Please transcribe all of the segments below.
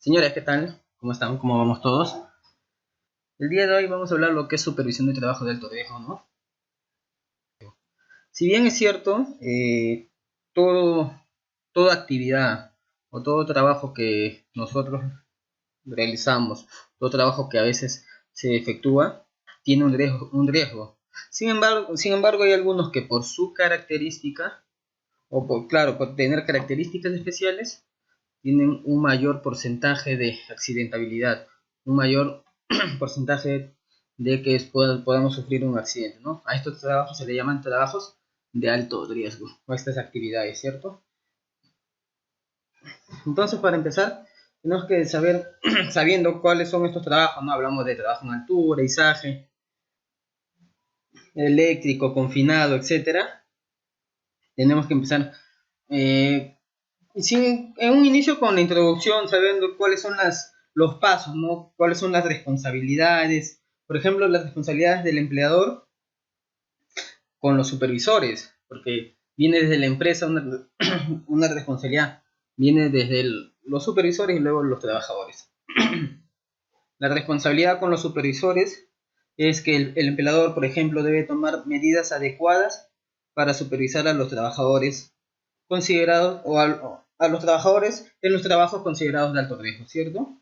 Señores, ¿qué tal? ¿Cómo están? ¿Cómo vamos todos? El día de hoy vamos a hablar lo que es supervisión de trabajo de alto riesgo, ¿no? Si bien es cierto, todo, toda actividad o todo trabajo que nosotros realizamos, todo trabajo que a veces se efectúa, tiene un riesgo. Sin embargo, hay algunos que por su característica, claro, por tener características especiales, tienen un mayor porcentaje de accidentabilidad, un mayor porcentaje de que podamos sufrir un accidente, ¿no? A estos trabajos se le llaman trabajos de alto riesgo, o a estas actividades, ¿cierto? Entonces, para empezar, tenemos que saber, sabiendo cuáles son estos trabajos, ¿no? Hablamos de trabajo en altura, izaje, eléctrico, confinado, etcétera. Tenemos que empezar en un inicio con la introducción, sabiendo cuáles son los pasos, ¿no? Cuáles son las responsabilidades. Por ejemplo, las responsabilidades del empleador con los supervisores, porque viene desde la empresa una responsabilidad, viene desde los supervisores y luego los trabajadores. La responsabilidad con los supervisores es que el empleador, por ejemplo, debe tomar medidas adecuadas para supervisar a los trabajadores considerados a los trabajadores en los trabajos considerados de alto riesgo, ¿cierto?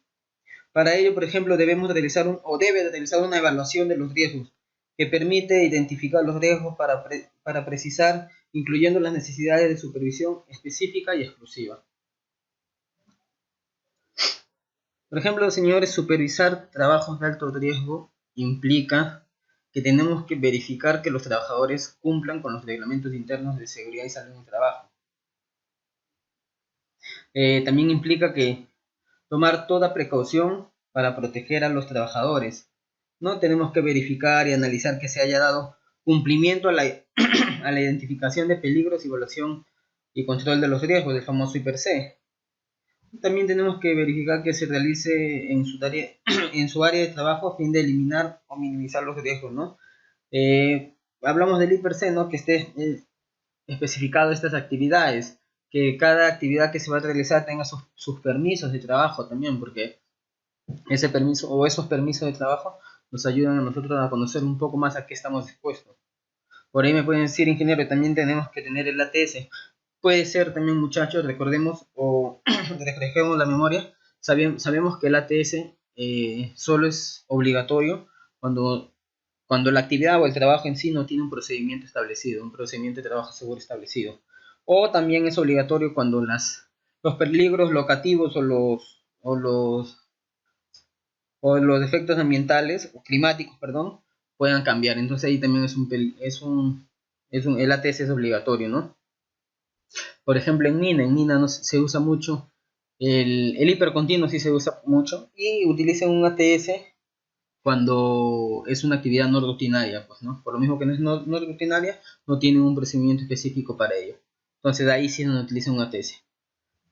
Para ello, por ejemplo, debe realizar una evaluación de los riesgos que permite identificar los riesgos para precisar, incluyendo las necesidades de supervisión específica y exclusiva. Por ejemplo, señores, supervisar trabajos de alto riesgo implica que tenemos que verificar que los trabajadores cumplan con los reglamentos internos de seguridad y salud en el trabajo. También implica que tomar toda precaución para proteger a los trabajadores. No tenemos que verificar y analizar que se haya dado cumplimiento a la, a la identificación de peligros, evaluación y control de los riesgos, del famoso IPRC. También tenemos que verificar que se realice en su área de trabajo a fin de eliminar o minimizar los riesgos, ¿no? Hablamos del IPRC, ¿no? Que esté especificado estas actividades, que cada actividad que se va a realizar tenga sus permisos de trabajo también, porque ese permiso o esos permisos de trabajo nos ayudan a nosotros a conocer un poco más a qué estamos expuestos. Por ahí me pueden decir, ingeniero, también tenemos que tener el ATS. Puede ser también, muchachos, recordemos o refresquemos la memoria. Sabemos que el ATS solo es obligatorio cuando la actividad o el trabajo en sí no tiene un procedimiento establecido, un procedimiento de trabajo seguro establecido. O también es obligatorio cuando los peligros locativos o los efectos ambientales o climáticos, perdón, puedan cambiar. Entonces ahí también el ATS es obligatorio, ¿no? Por ejemplo, en mina no se usa mucho el hipercontinuo, sí se usa mucho, y utilizan un ATS cuando es una actividad no rutinaria, pues, ¿no? Por lo mismo que no es no rutinaria, no tienen un procedimiento específico para ello. Entonces ahí sí no utiliza un ATS.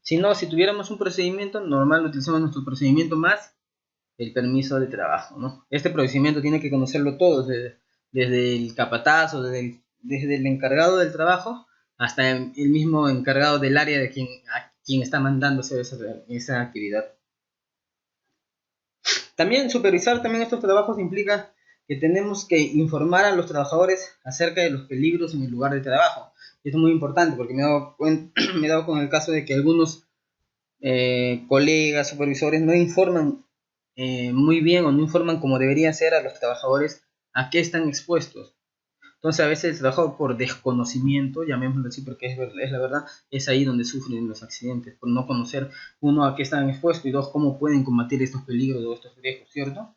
Si no, si tuviéramos un procedimiento normal, utilizamos nuestro procedimiento más el permiso de trabajo, ¿no? Este procedimiento tiene que conocerlo todos, desde el capatazo, desde el encargado del trabajo hasta el mismo encargado del área a quien está mandando hacer esa actividad. También supervisar también estos trabajos implica que tenemos que informar a los trabajadores acerca de los peligros en el lugar de trabajo. Esto es muy importante porque me he dado con el caso de que algunos colegas, supervisores no informan muy bien o no informan como debería ser a los trabajadores a qué están expuestos. Entonces a veces el trabajo por desconocimiento, llamémoslo así porque es la verdad, es ahí donde sufren los accidentes, por no conocer uno a qué están expuestos y dos cómo pueden combatir estos peligros o estos riesgos, ¿cierto?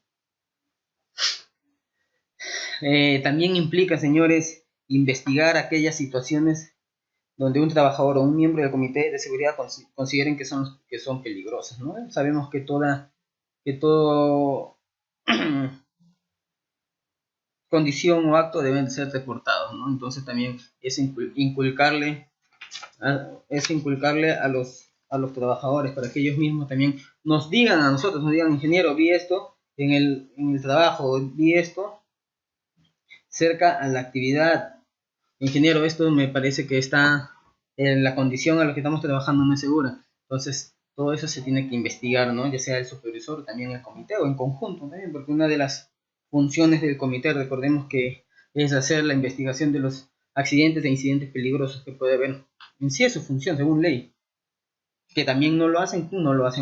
También implica, señores, investigar aquellas situaciones donde un trabajador o un miembro del comité de seguridad consideren que son peligrosas, ¿no? Sabemos que todo condición o acto deben ser reportados, ¿no? Entonces también inculcarle a los trabajadores para que ellos mismos también nos digan a nosotros, nos digan, ingeniero, vi esto en el trabajo, vi esto cerca a la actividad, ingeniero, esto me parece que está en la condición a la que estamos trabajando no es segura. Entonces todo eso se tiene que investigar, ¿no? Ya sea el supervisor, también el comité o en conjunto también, porque una de las funciones del comité, recordemos que es hacer la investigación de los accidentes e incidentes peligrosos que puede haber. En sí es su función, según ley. Que también no lo hacen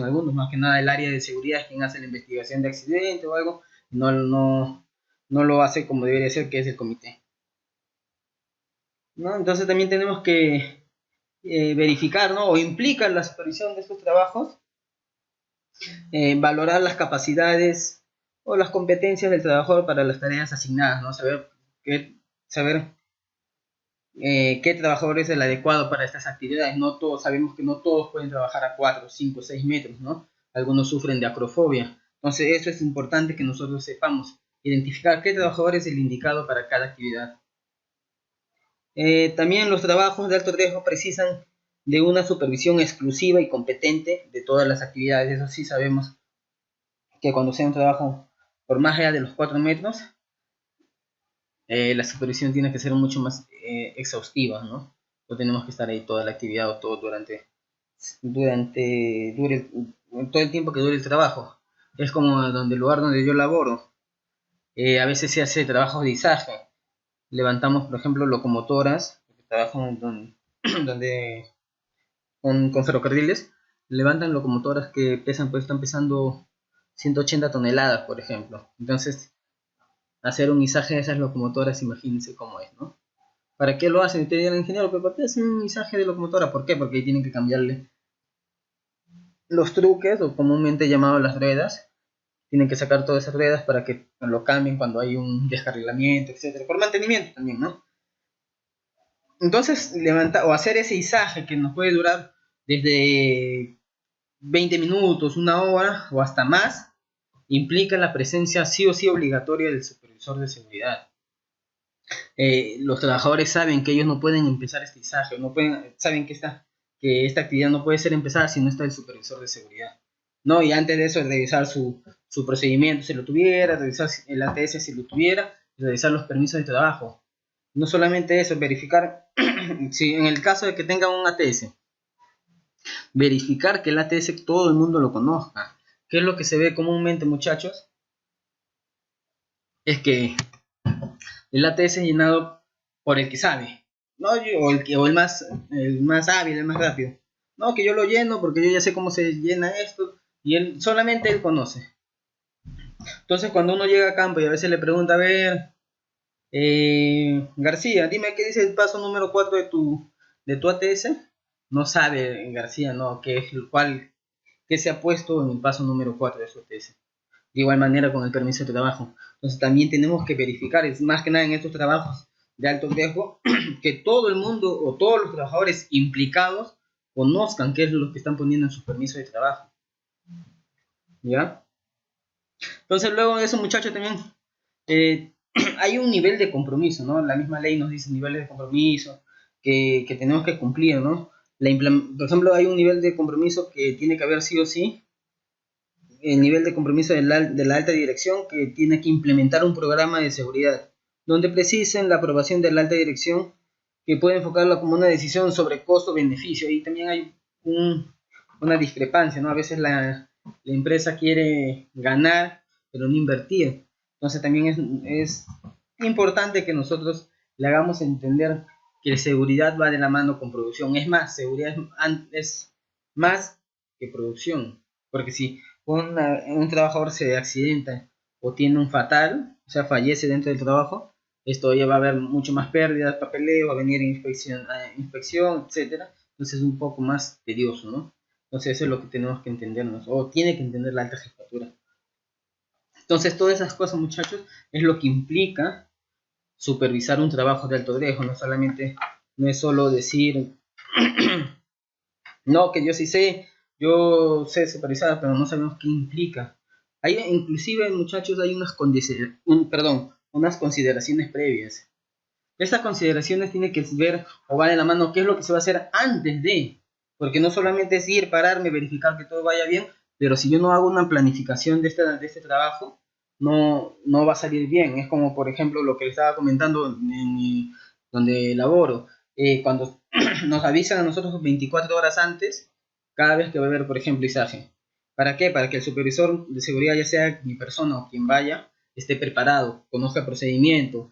algunos, más que nada el área de seguridad es quien hace la investigación de accidente o algo, no lo hace como debería ser, que es el comité, ¿no? Entonces también tenemos que verificar, ¿no? O implica la supervisión de estos trabajos, valorar las capacidades o las competencias del trabajador para las tareas asignadas, ¿no? Saber qué trabajador es el adecuado para estas actividades. No todos, sabemos que no todos pueden trabajar a 4, 5, 6 metros, ¿no? Algunos sufren de acrofobia. Entonces eso es importante que nosotros sepamos identificar qué trabajador es el indicado para cada actividad. También los trabajos de alto riesgo precisan de una supervisión exclusiva y competente de todas las actividades. Eso sí sabemos que cuando sea un trabajo por más allá de los 4 metros, la supervisión tiene que ser mucho más exhaustiva, ¿no? No tenemos que estar ahí toda la actividad o todo todo el tiempo que dure el trabajo. Es como el lugar donde yo laboro. A veces se hace trabajo de izaje. Levantamos, por ejemplo, locomotoras, trabajo donde con ferrocarriles, levantan locomotoras que están pesando 180 toneladas, por ejemplo. Entonces, hacer un izaje de esas locomotoras, imagínense cómo es, ¿no? ¿Para qué lo hacen? Te dirán, ingeniero, ¿pero por qué hacen un izaje de locomotora? ¿Por qué? Porque tienen que cambiarle los truques, o comúnmente llamados las ruedas. Tienen que sacar todas esas ruedas para que lo cambien cuando hay un descarrilamiento, etcétera. Por mantenimiento también, ¿no? Entonces, hacer ese izaje que nos puede durar desde 20 minutos, una hora o hasta más, implica la presencia sí o sí obligatoria del supervisor de seguridad. Los trabajadores saben que ellos no pueden empezar este izaje, saben que esta actividad no puede ser empezada si no está el supervisor de seguridad, ¿no? Y antes de eso, revisar su procedimiento si lo tuviera, revisar el ATS si lo tuviera, revisar los permisos de trabajo. No solamente eso, verificar si en el caso de que tenga un ATS, verificar que el ATS todo el mundo lo conozca. ¿Qué es lo que se ve comúnmente, muchachos? Es que el ATS es llenado por el que sabe, ¿no? O el más hábil, el más rápido. No, que yo lo lleno porque yo ya sé cómo se llena esto y solamente él conoce. Entonces cuando uno llega a campo y a veces le pregunta, a ver, García, dime qué dice el paso número 4 de tu ATS. No sabe García, ¿no? Qué se ha puesto en el paso número 4 de su ATS. De igual manera con el permiso de trabajo. Entonces también tenemos que verificar, es más que nada en estos trabajos de alto riesgo, que todo el mundo o todos los trabajadores implicados conozcan qué es lo que están poniendo en su permiso de trabajo. ¿Ya? Entonces luego de eso, muchachos, también hay un nivel de compromiso, ¿no? La misma ley nos dice niveles de compromiso que tenemos que cumplir, ¿no? Por ejemplo, hay un nivel de compromiso que tiene que haber sí o sí, el nivel de compromiso de la alta dirección, que tiene que implementar un programa de seguridad, donde precisen la aprobación de la alta dirección, que puede enfocarla como una decisión sobre costo-beneficio. Y también hay una discrepancia, ¿no? A veces la empresa quiere ganar, pero no invertir. Entonces también es importante que nosotros le hagamos entender que seguridad va de la mano con producción. Es más, seguridad es más que producción, porque si un trabajador se accidenta o tiene un fatal, o sea, fallece dentro del trabajo, esto ya va a haber mucho más pérdidas, papeleo, va a venir inspección, etcétera. Entonces es un poco más tedioso, ¿no? Entonces eso es lo que tenemos que entendernos, o tiene que entender la alta jefatura. Entonces todas esas cosas, muchachos, es lo que implica supervisar un trabajo de alto riesgo. No es solo decir no, que yo sé supervisar, pero no sabemos qué implica. Inclusive, muchachos, hay unas consideraciones previas. Estas consideraciones tienen que ver o van de la mano qué es lo que se va a hacer antes de, porque no solamente es ir, pararme, verificar que todo vaya bien, pero si yo no hago una planificación de este trabajo, no va a salir bien. Es como, por ejemplo, lo que les estaba comentando donde laboro. Cuando nos avisan a nosotros 24 horas antes, cada vez que va a haber, por ejemplo, izaje. ¿Para qué? Para que el supervisor de seguridad, ya sea mi persona o quien vaya, esté preparado, conozca el procedimiento.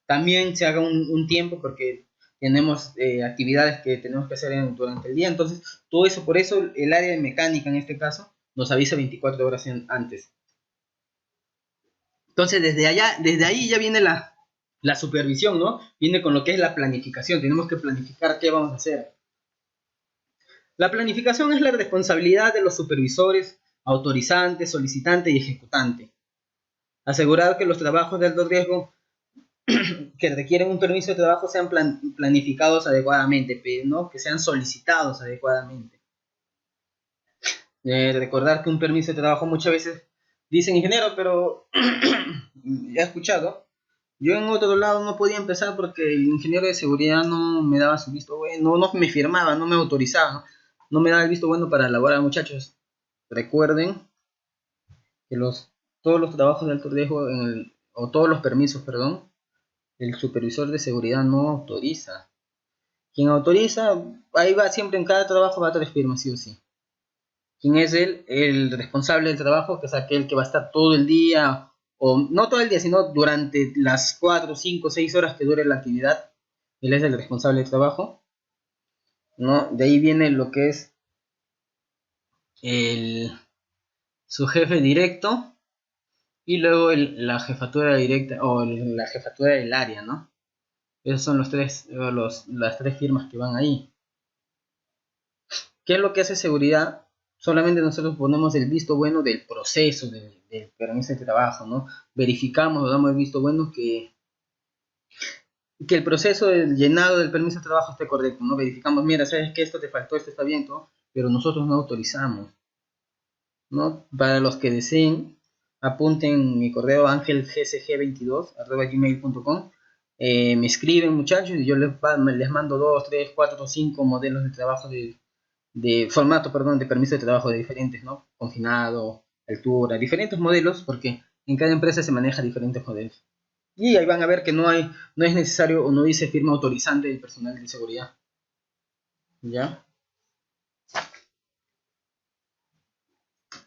También se haga un tiempo porque tenemos actividades que tenemos que hacer durante el día. Entonces, todo eso, por eso el área de mecánica en este caso nos avisa 24 horas antes. Entonces, desde ahí ya viene la supervisión, ¿no? Viene con lo que es la planificación. Tenemos que planificar qué vamos a hacer. La planificación es la responsabilidad de los supervisores, autorizantes, solicitantes y ejecutantes. Asegurar que los trabajos de alto riesgo que requieren un permiso de trabajo sean planificados adecuadamente, ¿no? Que sean solicitados adecuadamente. Recordar que un permiso de trabajo muchas veces dicen ingeniero, pero ya he escuchado. Yo en otro lado no podía empezar porque el ingeniero de seguridad no me daba su visto bueno, no me firmaba, no me autorizaba, no me daba el visto bueno para elaborar. Muchachos, recuerden que todos los trabajos de alto riesgo, o todos los permisos, perdón, el supervisor de seguridad no autoriza. Quien autoriza, ahí va siempre en cada trabajo, va a tres firmas, sí o sí. ¿Quién es el responsable del trabajo? Que es aquel que va a estar todo el día, o no todo el día, sino durante las 4, 5, 6 horas que dure la actividad. Él es el responsable del trabajo, ¿no? De ahí viene lo que es su jefe directo y luego la jefatura directa o la jefatura del área, ¿no? Esos son las tres firmas que van ahí. ¿Qué es lo que hace seguridad? Solamente nosotros ponemos el visto bueno del proceso del permiso de trabajo, ¿no? Verificamos o damos el visto bueno que el proceso del llenado del permiso de trabajo esté correcto, ¿no? Verificamos, mira, sabes que esto te faltó, esto está bien, ¿no? Pero nosotros no autorizamos, ¿no? Para los que deseen, apunten mi correo angelgsg22@gmail.com. Me escriben, muchachos, y yo les mando 2, 3, 4, 5 modelos de trabajo de formato, perdón, de permiso de trabajo de diferentes, ¿no? Confinado, altura, diferentes modelos, porque en cada empresa se maneja diferentes modelos. Y ahí van a ver que no es necesario o no dice firma autorizante del personal de seguridad. ¿Ya?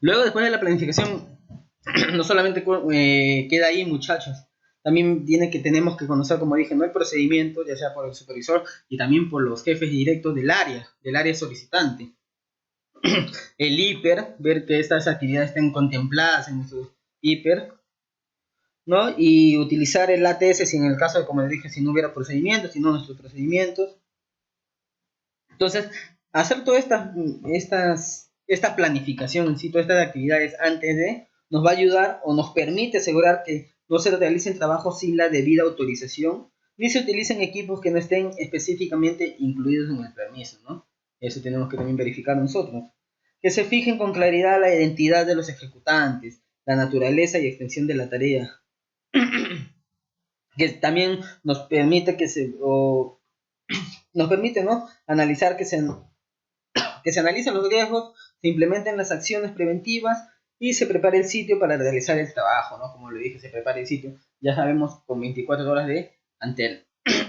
Luego, después de la planificación, no solamente queda ahí, muchachos. También tenemos que conocer, como dije, ¿no? El procedimiento, ya sea por el supervisor y también por los jefes directos del área solicitante. El hiper, ver que estas actividades estén contempladas en nuestro hiper, ¿no? Y utilizar el ATS si en el caso de, como les dije, si no hubiera procedimientos, si no nuestros procedimientos. Entonces, hacer toda esta planificación, ¿sí? Todas estas actividades antes de, nos va a ayudar o nos permite asegurar que no se realicen trabajos sin la debida autorización, ni se utilicen equipos que no estén específicamente incluidos en el permiso, ¿no? Eso tenemos que también verificar nosotros. Que se fijen con claridad la identidad de los ejecutantes, la naturaleza y extensión de la tarea. Que también nos permite nos permite, ¿no? Analizar que se analicen los riesgos, se implementen las acciones preventivas y se prepare el sitio para realizar el trabajo, ¿no? Como le dije, se prepare el sitio. Ya sabemos, con 24 horas de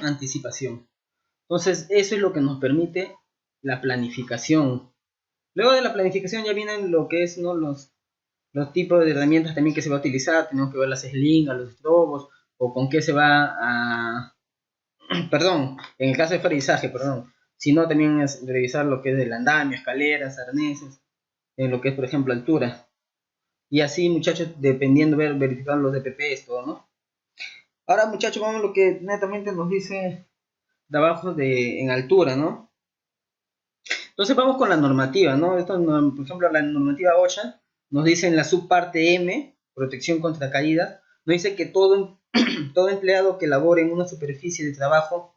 anticipación. Entonces, eso es lo que nos permite la planificación. Luego de la planificación ya vienen lo que es, ¿no? Los tipos de herramientas también que se va a utilizar. Tenemos que ver las slingas, los estrobos, o con qué se va a... Perdón, en el caso de frizaje, perdón. Sino también es revisar lo que es el andamio, escaleras, arneses, en lo que es, por ejemplo, altura. Y así, muchachos, dependiendo, verificar los DPPs, todo, ¿no? Ahora, muchachos, vamos a lo que netamente nos dice trabajos en altura, ¿no? Entonces vamos con la normativa, ¿no? Esto, por ejemplo, la normativa OSHA nos dice en la subparte M, protección contra caídas, nos dice que todo empleado que labore en una superficie de trabajo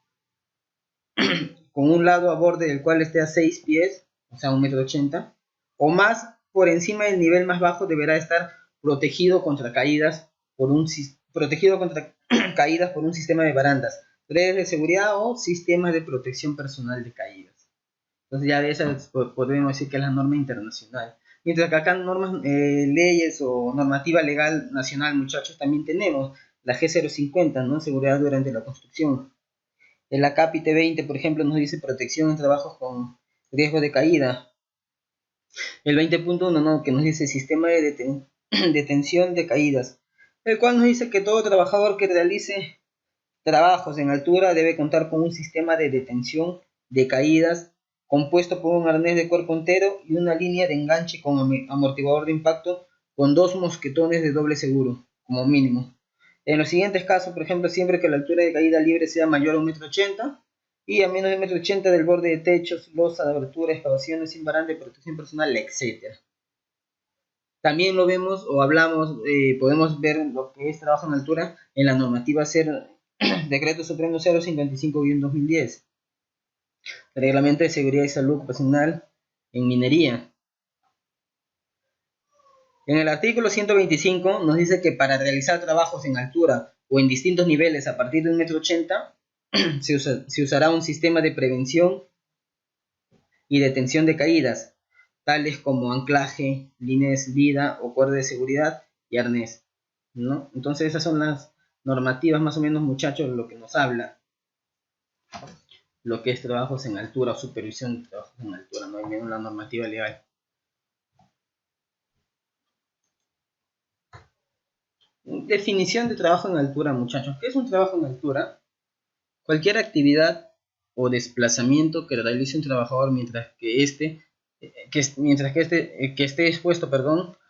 con un lado a borde del cual esté a 6 pies, o sea, 1,80 m, o más por encima del nivel más bajo deberá estar protegido contra caídas protegido contra caídas por un sistema de barandas, redes de seguridad o sistemas de protección personal de caídas. Entonces ya de esas podemos decir que es la norma internacional. Mientras que acá normas, leyes o normativa legal nacional, muchachos, también tenemos la G050, ¿no? Seguridad durante la construcción. El ACAPIT 20, por ejemplo, nos dice protección en trabajos con riesgo de caída. El 20.1, ¿no? Que nos dice sistema de detención de caídas, el cual nos dice que todo trabajador que realice trabajos en altura debe contar con un sistema de detención de caídas compuesto por un arnés de cuerpo entero y una línea de enganche con amortiguador de impacto con 2 mosquetones de doble seguro, como mínimo. En los siguientes casos, por ejemplo, siempre que la altura de caída libre sea mayor a 1,80 m y a menos de 1,80 m del borde de techos, losa de abertura, excavaciones sin baranda de protección personal, etc. También lo vemos o hablamos, podemos ver lo que es trabajo en altura en la normativa Decreto Supremo 055-2010, Reglamento de Seguridad y Salud Ocupacional en Minería. En el artículo 125 nos dice que para realizar trabajos en altura o en distintos niveles a partir de 1,80 m se usará un sistema de prevención y detención de caídas, tales como anclaje, líneas de vida o cuerda de seguridad y arnés, ¿no? Entonces esas son las normativas más o menos, muchachos, lo que nos habla lo que es trabajos en altura o supervisión de trabajos en altura, no hay menos la normativa legal. Definición de trabajo en altura, muchachos. ¿Qué es un trabajo en altura? Cualquier actividad o desplazamiento que realice un trabajador mientras que esté expuesto,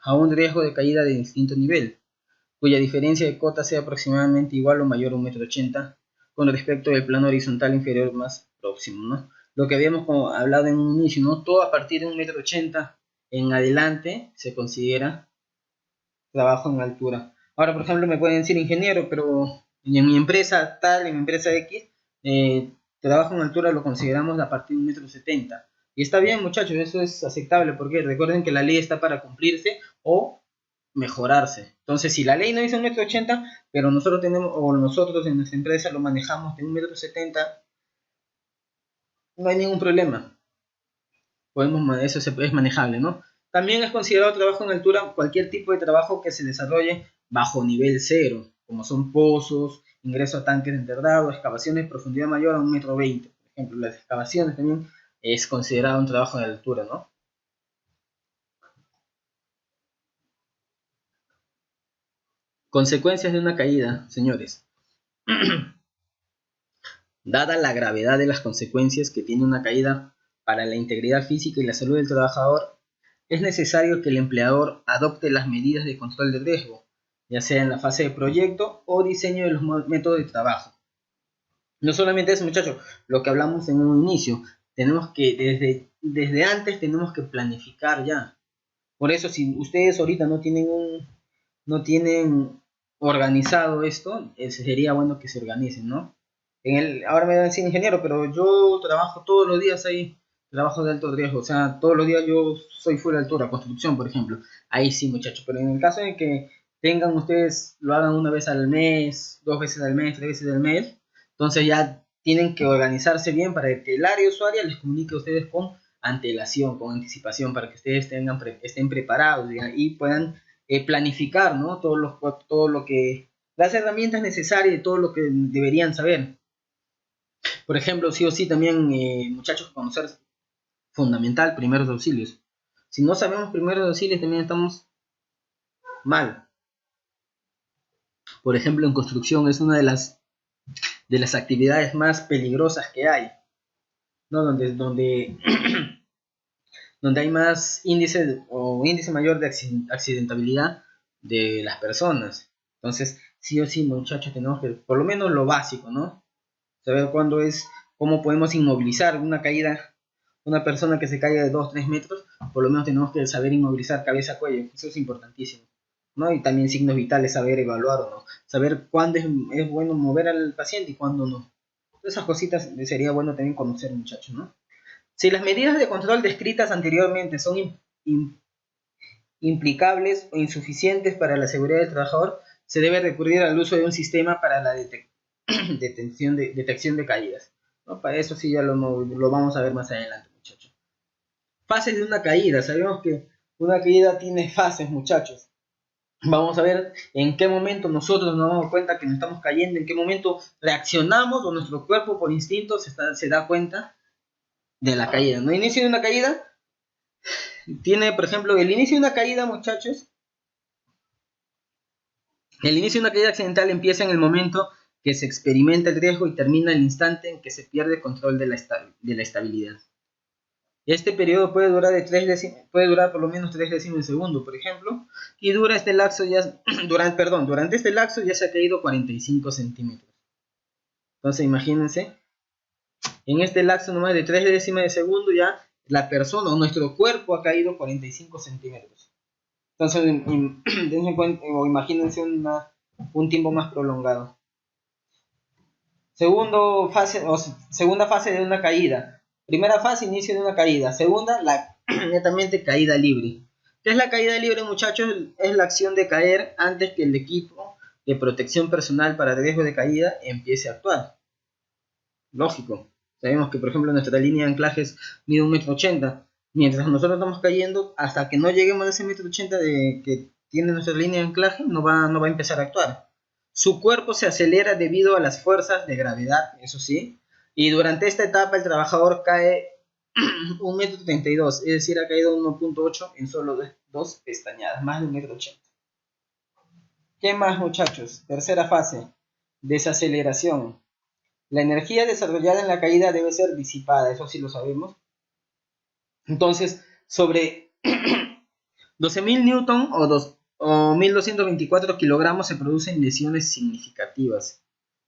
a un riesgo de caída de distinto nivel, cuya diferencia de cota sea aproximadamente igual o mayor a 1,80 m con respecto del plano horizontal inferior más próximo, ¿no? Lo que habíamos hablado en un inicio, ¿no? Todo a partir de 1,80 m en adelante se considera trabajo en altura. Ahora, por ejemplo, me pueden decir ingeniero, pero en mi empresa tal, en mi empresa X, trabajo en altura lo consideramos a partir de 1,70 m. Y está bien, muchachos, eso es aceptable, porque recuerden que la ley está para cumplirse o mejorarse. Entonces, si la ley no dice 1,80 m, pero nosotros en nuestra empresa lo manejamos de 1,70 m, no hay ningún problema. Eso es manejable, ¿no? También es considerado trabajo en altura cualquier tipo de trabajo que se desarrolle bajo nivel cero, como son pozos, ingreso a tanques de enterrado, excavaciones de profundidad mayor a 1,20 m. Por ejemplo, las excavaciones también es considerado un trabajo de altura, ¿no? Consecuencias de una caída, señores. Dada la gravedad de las consecuencias que tiene una caída para la integridad física y la salud del trabajador, es necesario que el empleador adopte las medidas de control de riesgo, ya sea en la fase de proyecto o diseño de los métodos de trabajo. No solamente eso, muchachos, lo que hablamos en un inicio, tenemos que desde antes tenemos que planificar ya. Por eso, si ustedes ahorita no tienen organizado esto, sería bueno que se organicen, ¿no? Ahora me van a decir ingeniero, pero yo trabajo todos los días ahí, trabajo de alto riesgo, o sea, todos los días yo soy full de altura, construcción, por ejemplo. Ahí sí, muchachos, pero en el caso de que lo hagan una vez al mes, 2 veces al mes, 3 veces al mes, entonces ya tienen que organizarse bien para que el área usuaria les comunique a ustedes con antelación, con anticipación, para que ustedes estén preparados y puedan planificar, ¿no? Todo lo que, las herramientas necesarias y todo lo que deberían saber. Por ejemplo, sí o sí también, muchachos, conocer fundamental primeros auxilios. Si no sabemos primeros auxilios, también estamos mal. Por ejemplo, en construcción es una de las actividades más peligrosas que hay, ¿no? Donde donde hay más índice mayor de accidentabilidad de las personas. Entonces, sí o sí, muchachos, tenemos que, por lo menos lo básico, ¿no? Saber cómo podemos inmovilizar una caída, una persona que se caiga de 2 o 3 metros, por lo menos tenemos que saber inmovilizar cabeza-cuello, eso es importantísimo, ¿no? Y también signos vitales, saber evaluar o no, saber cuándo es bueno mover al paciente y cuándo no. Esas cositas sería bueno también conocer, muchachos, ¿no? Si las medidas de control descritas anteriormente son implicables o insuficientes para la seguridad del trabajador, se debe recurrir al uso de un sistema para la detección de caídas, ¿no? Para eso sí ya lo vamos a ver más adelante, muchachos. Fases de una caída. Sabemos que una caída tiene fases, muchachos. Vamos a ver en qué momento nosotros nos damos cuenta que nos estamos cayendo, en qué momento reaccionamos o nuestro cuerpo por instinto se da cuenta de la caída. ¿No? Inicio de una caída. tiene, por ejemplo, el inicio de una caída, muchachos. El inicio de una caída accidental empieza en el momento que se experimenta el riesgo y termina el instante en que se pierde el control de la estabilidad. Este periodo puede durar, puede durar por lo menos 3 décimos de segundo, por ejemplo, y dura este lapso ya, durante este lapso ya se ha caído 45 centímetros. Entonces imagínense, en este lapso nomás de 3 décimas de segundo ya la persona o nuestro cuerpo ha caído 45 centímetros. Entonces dense cuenta, o imagínense un tiempo más prolongado. Segunda fase de una caída. Primera fase, inicio de una caída. Segunda, netamente caída libre. ¿Qué es la caída libre, muchachos? Es la acción de caer antes que el equipo de protección personal para riesgo de caída empiece a actuar. Lógico. Sabemos que, por ejemplo, nuestra línea de anclajes mide 1,80 m. Mientras nosotros estamos cayendo, hasta que no lleguemos a ese 1,80 m que tiene nuestra línea de anclaje, no va a empezar a actuar. Su cuerpo se acelera debido a las fuerzas de gravedad, eso sí, y durante esta etapa el trabajador cae 1,32 m, es decir, ha caído 1,8 en solo 2 pestañadas, más de 1,80 m. ¿Qué más, muchachos? Tercera fase, desaceleración. La energía desarrollada en la caída debe ser disipada, eso sí lo sabemos. Entonces, sobre 12.000 newton o 1.224 kilogramos se producen lesiones significativas.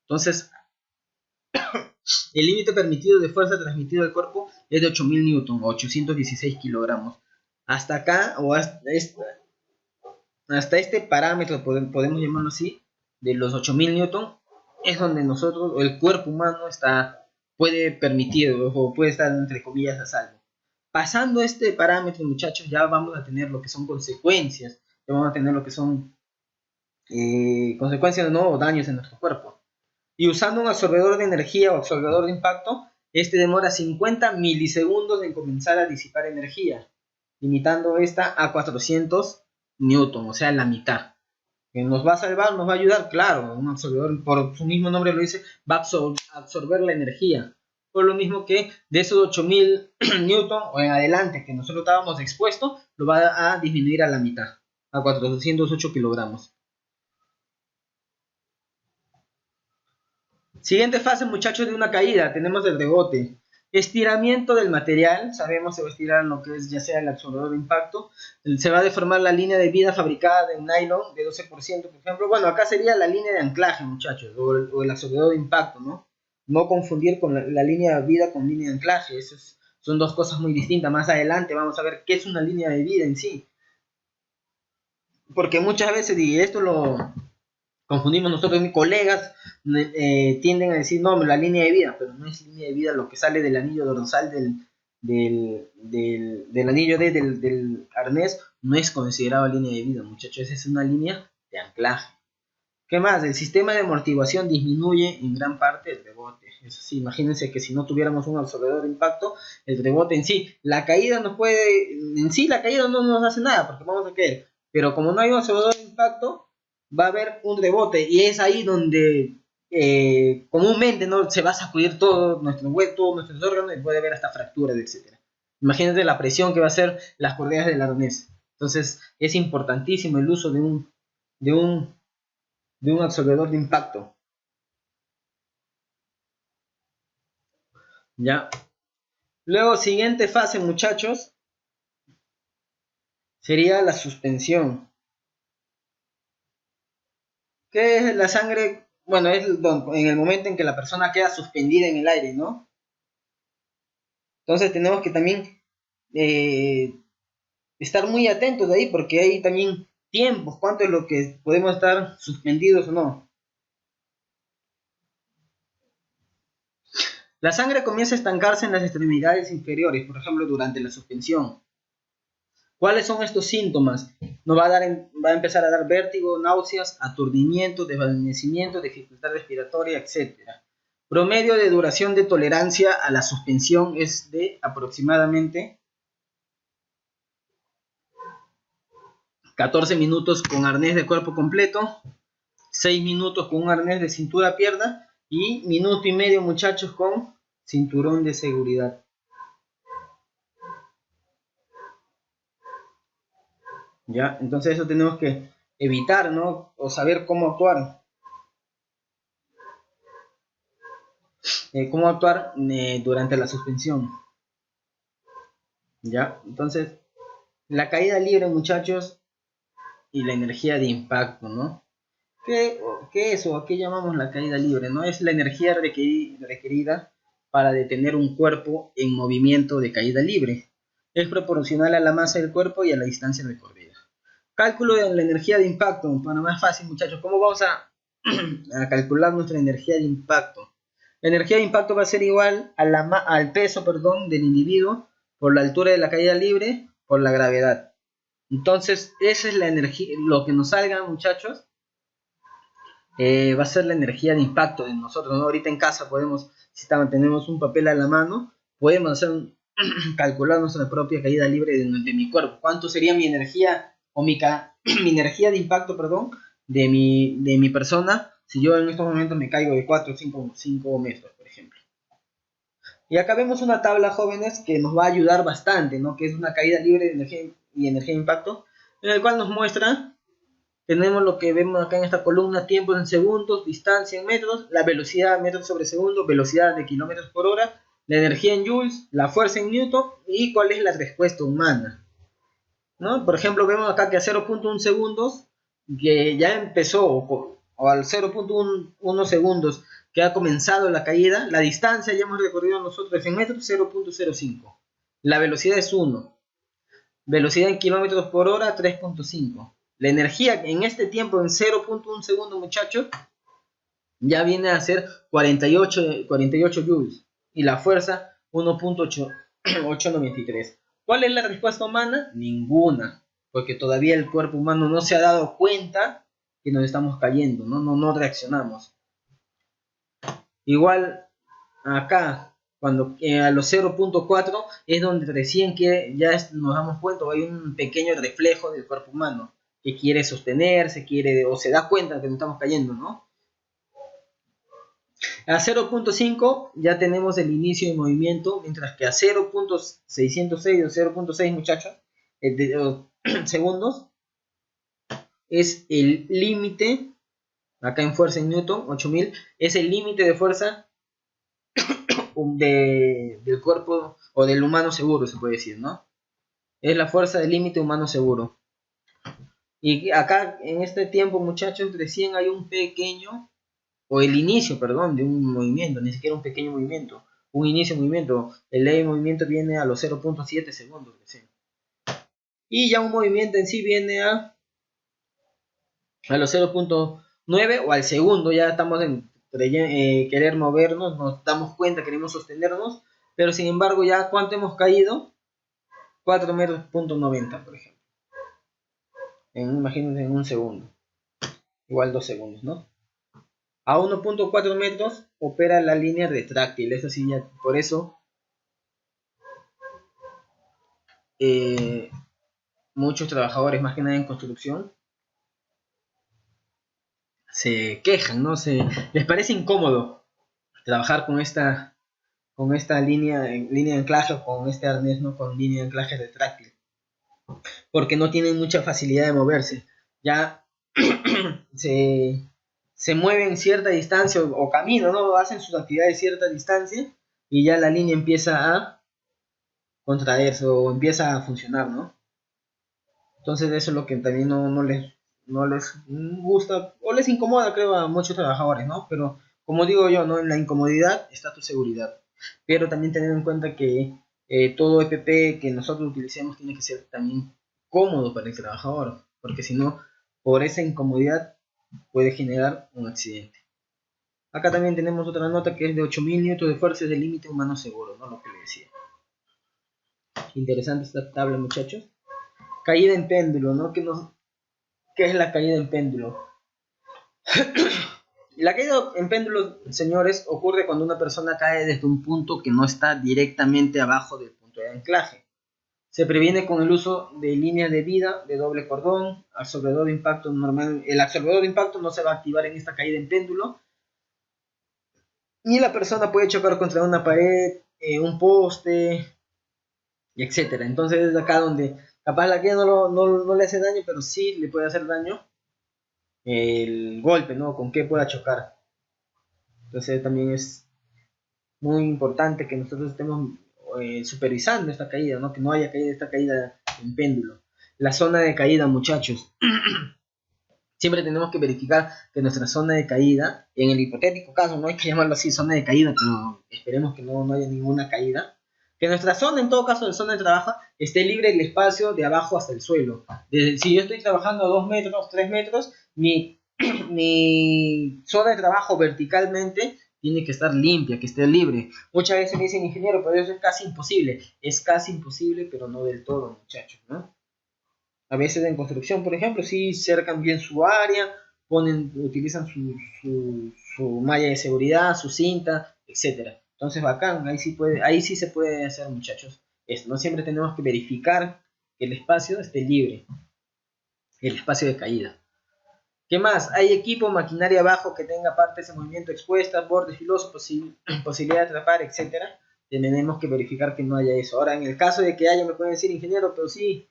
Entonces, el límite permitido de fuerza transmitido al cuerpo es de 8.000 newton o 816 kilogramos. Hasta acá, o hasta este parámetro, podemos llamarlo así, de los 8.000 newton, es donde nosotros, el cuerpo humano puede permitir o puede estar entre comillas a salvo. Pasando este parámetro, muchachos, ya vamos a tener lo que son consecuencias, ya vamos a tener lo que son consecuencias o daños en nuestro cuerpo. Y usando un absorbedor de energía o absorbedor de impacto, este demora 50 milisegundos en comenzar a disipar energía, limitando esta a 400 newton, o sea, la mitad. Que nos va a salvar, nos va a ayudar, claro, un absorbedor, por su mismo nombre lo dice, va a absorber la energía. Por lo mismo que de esos 8.000 newton o en adelante que nosotros estábamos expuestos, lo va a disminuir a la mitad, a 408 kilogramos. Siguiente fase, muchachos, de una caída, tenemos el rebote. Estiramiento del material, sabemos se va a estirar lo que es ya sea el absorbedor de impacto, se va a deformar la línea de vida fabricada de nylon de 12%, por ejemplo. Bueno, acá sería la línea de anclaje, muchachos, o el absorbedor de impacto, ¿no? No confundir con la línea de vida con línea de anclaje, son dos cosas muy distintas. Más adelante vamos a ver qué es una línea de vida en sí. Porque muchas veces, y esto lo confundimos nosotros, mis colegas tienden a decir, no, la línea de vida, pero no es línea de vida lo que sale del anillo dorsal del anillo del arnés, no es considerado línea de vida, muchachos, esa es una línea de anclaje. ¿Qué más? El sistema de amortiguación disminuye en gran parte el rebote. Eso sí, imagínense que si no tuviéramos un absorbedor de impacto, el rebote en sí, la caída no nos hace nada, porque vamos a caer, pero como no hay un absorbedor de impacto, va a haber un rebote, y es ahí donde comúnmente no se va a sacudir todo nuestro hueso, todos nuestros órganos, y puede haber hasta fracturas, etc. Imagínense la presión que va a hacer las correas del arnés. Entonces es importantísimo el uso de un absorbedor de impacto. Ya. Luego, siguiente fase, muchachos, sería la suspensión. ¿Qué es la sangre? Bueno, es en el momento en que la persona queda suspendida en el aire, ¿no? Entonces tenemos que también estar muy atentos de ahí, porque hay también tiempos, cuánto es lo que podemos estar suspendidos o no. La sangre comienza a estancarse en las extremidades inferiores, por ejemplo, durante la suspensión. ¿Cuáles son estos síntomas? Nos va a empezar a dar vértigo, náuseas, aturdimiento, desvanecimiento, dificultad respiratoria, etc. Promedio de duración de tolerancia a la suspensión es de aproximadamente 14 minutos con arnés de cuerpo completo, 6 minutos con un arnés de cintura-pierna y minuto y medio, muchachos, con cinturón de seguridad. ¿ya? Entonces eso tenemos que evitar, ¿no? O saber cómo actuar durante la suspensión, ¿ya? Entonces, la caída libre, muchachos, y la energía de impacto, ¿no? ¿Qué es o qué llamamos la caída libre? ¿No? Es la energía requerida para detener un cuerpo en movimiento de caída libre. Es proporcional a la masa del cuerpo y a la distancia recorrida. Cálculo de la energía de impacto. Bueno, más fácil, muchachos. ¿Cómo vamos a calcular nuestra energía de impacto? La energía de impacto va a ser igual a al peso, perdón, del individuo por la altura de la caída libre por la gravedad. Entonces, esa es la energía, lo que nos salga, muchachos, va a ser la energía de impacto de nosotros, ¿no? Ahorita en casa podemos, si tenemos un papel a la mano, podemos hacer calcular nuestra propia caída libre de mi cuerpo. ¿Cuánto sería mi energía o mi energía de impacto, perdón, de mi persona si yo en estos momentos me caigo de 4 o 5 metros, por ejemplo? Y acá vemos una tabla, jóvenes, que nos va a ayudar bastante, ¿no? Que es una caída libre de energía y energía de impacto, en el cual nos muestra. Tenemos lo que vemos acá en esta columna: tiempos en segundos, distancia en metros, la velocidad en metros sobre segundo, velocidad de kilómetros por hora, la energía en joules, la fuerza en newton y cuál es la respuesta humana, ¿no? Por ejemplo, vemos acá que a 0.1 segundos, que ya empezó, o al 0.1 segundos que ha comenzado la caída, la distancia ya hemos recorrido nosotros en metros 0.05, la velocidad es 1, velocidad en kilómetros por hora 3.5. La energía en este tiempo en 0.1 segundo, muchachos, ya viene a ser 48 joules. Y la fuerza 1.893. ¿Cuál es la respuesta humana? Ninguna. Porque todavía el cuerpo humano no se ha dado cuenta que nos estamos cayendo. No reaccionamos. Igual acá, cuando a los 0.4 es donde recién ya nos damos cuenta, o hay un pequeño reflejo del cuerpo humano que quiere sostenerse, o se da cuenta que nos estamos cayendo, ¿no? A 0.5 ya tenemos el inicio de movimiento, mientras que a 0.606 o 0.6, muchachos, segundos, es el límite, acá en fuerza en Newton, 8000, es el límite de fuerza del cuerpo o del humano seguro, se puede decir, ¿no? Es la fuerza del límite humano seguro. Y acá en este tiempo, muchachos, recién hay un pequeño, o el inicio, perdón, de un movimiento, ni siquiera un pequeño movimiento, un inicio de movimiento. El leve movimiento viene a los 0.7 segundos recién. Y ya un movimiento en sí viene a los 0.9 o al segundo, ya estamos en querer movernos, nos damos cuenta, queremos sostenernos, pero sin embargo ya ¿cuánto hemos caído? 4 metros, punto 90, por ejemplo. Imagínense en un segundo. Igual 2 segundos, ¿no? A 1.4 metros opera la línea retráctil. Es así, ya, por eso muchos trabajadores, más que nada en construcción, se quejan, ¿no? Les parece incómodo trabajar con esta línea de anclaje, o con este arnés, ¿no? Con línea de anclaje retráctil, porque no tienen mucha facilidad de moverse. Ya se mueven cierta distancia o caminan, ¿no? Hacen sus actividades cierta distancia y ya la línea empieza a contraerse o empieza a funcionar, ¿no? Entonces eso es lo que también no les gusta o les incomoda, creo, a muchos trabajadores, ¿no? Pero como digo yo, ¿no? En la incomodidad está tu seguridad. Pero también tener en cuenta que todo EPP que nosotros utilicemos tiene que ser también cómodo para el trabajador, porque si no, por esa incomodidad puede generar un accidente. Acá también tenemos otra nota que es de 8000 N de fuerza, es el límite humano seguro, ¿no? Lo que le decía. Interesante esta tabla, muchachos. Caída en péndulo, ¿no? ¿Qué es la caída en péndulo? La caída en péndulo, señores, ocurre cuando una persona cae desde un punto que no está directamente abajo del punto de anclaje. Se previene con el uso de líneas de vida de doble cordón, absorbedor de impacto normal. El absorbedor de impacto no se va a activar en esta caída en péndulo. Y la persona puede chocar contra una pared, un poste, etcétera. Entonces es acá donde Capaz la caída no le hace daño, pero sí le puede hacer daño el golpe, ¿no? Con qué pueda chocar. Entonces también es muy importante que nosotros estemos supervisando esta caída, ¿no? Que no haya caído esta caída en péndulo. La zona de caída, muchachos. Siempre tenemos que verificar que nuestra zona de caída, en el hipotético caso, no hay que llamarlo así zona de caída, pero esperemos que no haya ninguna caída, que nuestra zona, en todo caso, de zona de trabajo, esté libre el espacio de abajo hasta el suelo. Si yo estoy trabajando a 2 metros, 3 metros, mi zona de trabajo verticalmente tiene que estar limpia, que esté libre. Muchas veces me dicen, ingeniero, pero eso es casi imposible. Es casi imposible, pero no del todo, muchachos, ¿no? A veces en construcción, por ejemplo, sí cercan bien su área, utilizan su malla de seguridad, su cinta, etcétera. Entonces, bacán, ahí sí se puede hacer, muchachos. Esto, no siempre tenemos que verificar que el espacio esté libre, el espacio de caída. ¿Qué más? Hay equipo, maquinaria abajo que tenga partes de movimiento expuestas, bordes filosos, posibilidad de atrapar, etcétera. Tenemos que verificar que no haya eso. Ahora, en el caso de que haya, me pueden decir, ingeniero, pero sí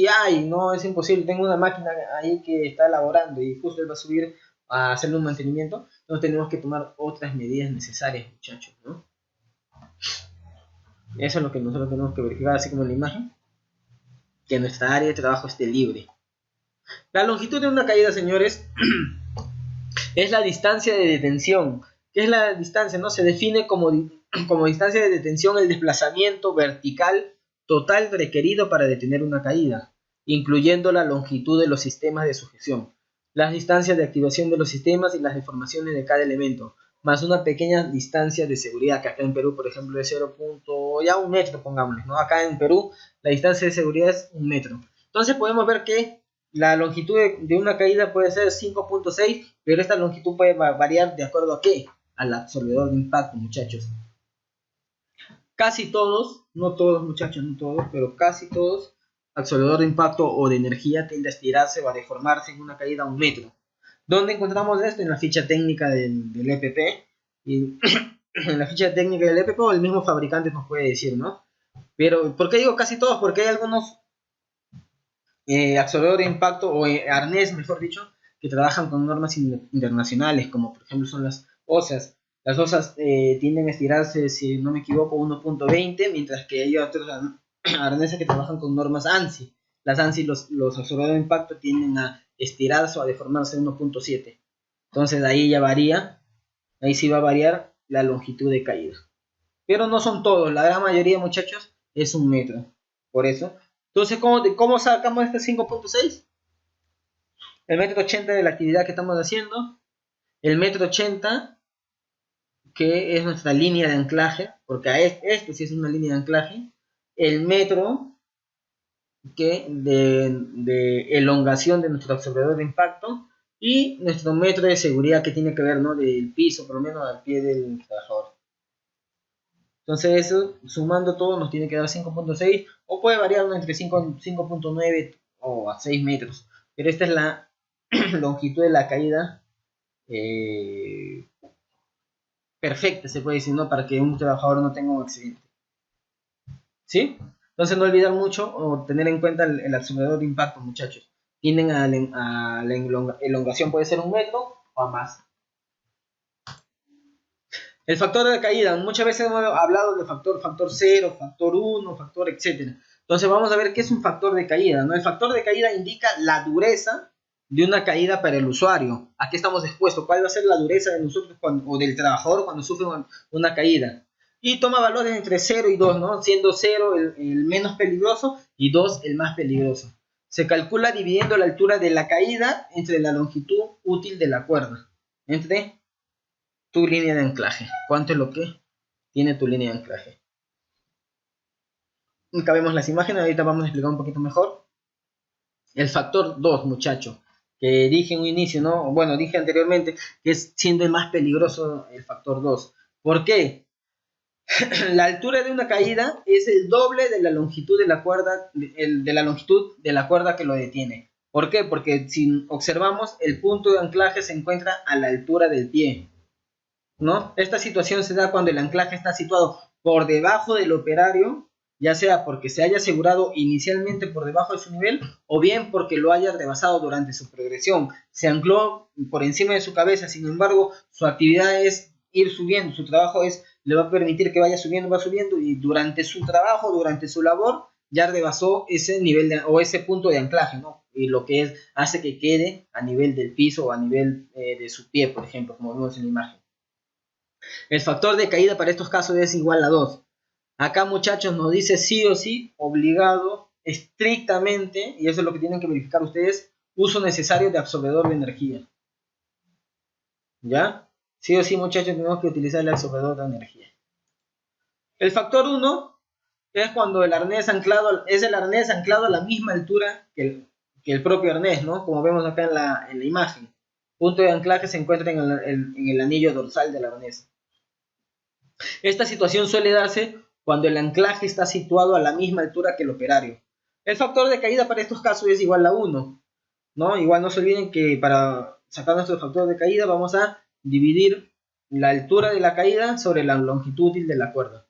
hay, no es imposible. Tengo una máquina ahí que está elaborando y justo él va a subir a hacerle un mantenimiento. Entonces tenemos que tomar otras medidas necesarias, muchachos, ¿no? Eso es lo que nosotros tenemos que verificar, así como en la imagen, que nuestra área de trabajo esté libre. La longitud de una caída, señores, es la distancia de detención. ¿Qué es la distancia? ¿No? Se define como distancia de detención el desplazamiento vertical total requerido para detener una caída, incluyendo la longitud de los sistemas de sujeción, las distancias de activación de los sistemas y las deformaciones de cada elemento, más una pequeña distancia de seguridad, que acá en Perú, por ejemplo, es 1 metro, pongámosle, ¿no? Acá en Perú la distancia de seguridad es 1 metro. Entonces podemos ver que la longitud de una caída puede ser 5.6, pero esta longitud puede variar de acuerdo a qué? Al absorbedor de impacto, muchachos. Casi todos, no todos, muchachos, no todos, pero casi todos, absorbedor de impacto o de energía tiende a estirarse o a deformarse en una caída a 1 metro. ¿Dónde encontramos esto? En la ficha técnica del EPP. Y en la ficha técnica del EPP o el mismo fabricante nos puede decir, ¿no? Pero, ¿por qué digo casi todos? Porque hay algunos absorbedor de impacto o arnés, mejor dicho, que trabajan con normas internacionales, como por ejemplo son las OSAS. Las OSAS tienden a estirarse, si no me equivoco, 1.20, mientras que hay otros arneses que trabajan con normas ANSI. Las ANSI, los absorbedores de impacto, tienden a estirarse o a deformarse 1.7. Entonces ahí ya varía, ahí sí va a variar la longitud de caída. Pero no son todos, la gran mayoría, muchachos, es 1 metro. Por eso. Entonces, ¿cómo sacamos este 5.6? El metro 80 de la actividad que estamos haciendo. El metro 80, que es nuestra línea de anclaje, porque esto sí es una línea de anclaje. El metro de elongación de nuestro absorbedor de impacto. Y nuestro metro de seguridad que tiene que ver, ¿no? Del piso, por lo menos al pie del trabajador. Entonces eso, sumando todo, nos tiene que dar 5.6 o puede variar entre 5.9 o a 6 metros. Pero esta es la longitud de la caída perfecta, se puede decir, ¿no? Para que un trabajador no tenga un accidente. ¿Sí? Entonces no olvidar mucho o tener en cuenta el absorbedor de impacto, muchachos. Tienden a la elongación, puede ser 1 metro o a más. El factor de caída, muchas veces hemos hablado de factor 0, factor 1, factor etcétera. Entonces vamos a ver qué es un factor de caída, ¿no? El factor de caída indica la dureza de una caída para el usuario. ¿A qué estamos expuestos? ¿Cuál va a ser la dureza de nosotros o del trabajador cuando sufre una caída? Y toma valores entre 0 y 2, ¿no? Siendo 0 el menos peligroso y 2 el más peligroso. Se calcula dividiendo la altura de la caída entre la longitud útil de la cuerda. Entre tu línea de anclaje. ¿Cuánto es lo que tiene tu línea de anclaje? Acá vemos las imágenes, ahorita vamos a explicar un poquito mejor. El factor 2, muchacho, que dije en un inicio, ¿no? Bueno, dije anteriormente que es siendo el más peligroso el factor 2. ¿Por qué? La altura de una caída es el doble de la longitud de la cuerda, de la longitud de la cuerda que lo detiene. ¿Por qué? Porque si observamos, el punto de anclaje se encuentra a la altura del pie, ¿no? Esta situación se da cuando el anclaje está situado por debajo del operario ya sea porque se haya asegurado inicialmente por debajo de su nivel o bien porque lo haya rebasado durante su progresión. Se ancló por encima de su cabeza, sin embargo, su actividad es ir subiendo, su trabajo le va a permitir que vaya subiendo, va subiendo y durante su trabajo, durante su labor, ya rebasó ese nivel o ese punto de anclaje, ¿no? Y lo que hace que quede a nivel del piso o a nivel de su pie, por ejemplo, como vemos en la imagen. El factor de caída para estos casos es igual a 2. Acá, muchachos, nos dice sí o sí, obligado, estrictamente, y eso es lo que tienen que verificar ustedes, uso necesario de absorbedor de energía. ¿Ya? Sí o sí, muchachos, tenemos que utilizar el absorbedor de energía. El factor 1 es cuando el arnés anclado, es el arnés anclado a la misma altura que el propio arnés, ¿no? Como vemos acá en la imagen. Punto de anclaje se encuentra en el anillo dorsal del arnés. Esta situación suele darse cuando el anclaje está situado a la misma altura que el operario. El factor de caída para estos casos es igual a 1, ¿no? Igual no se olviden que para sacar nuestro factor de caída vamos a dividir la altura de la caída sobre la longitud útil de la cuerda.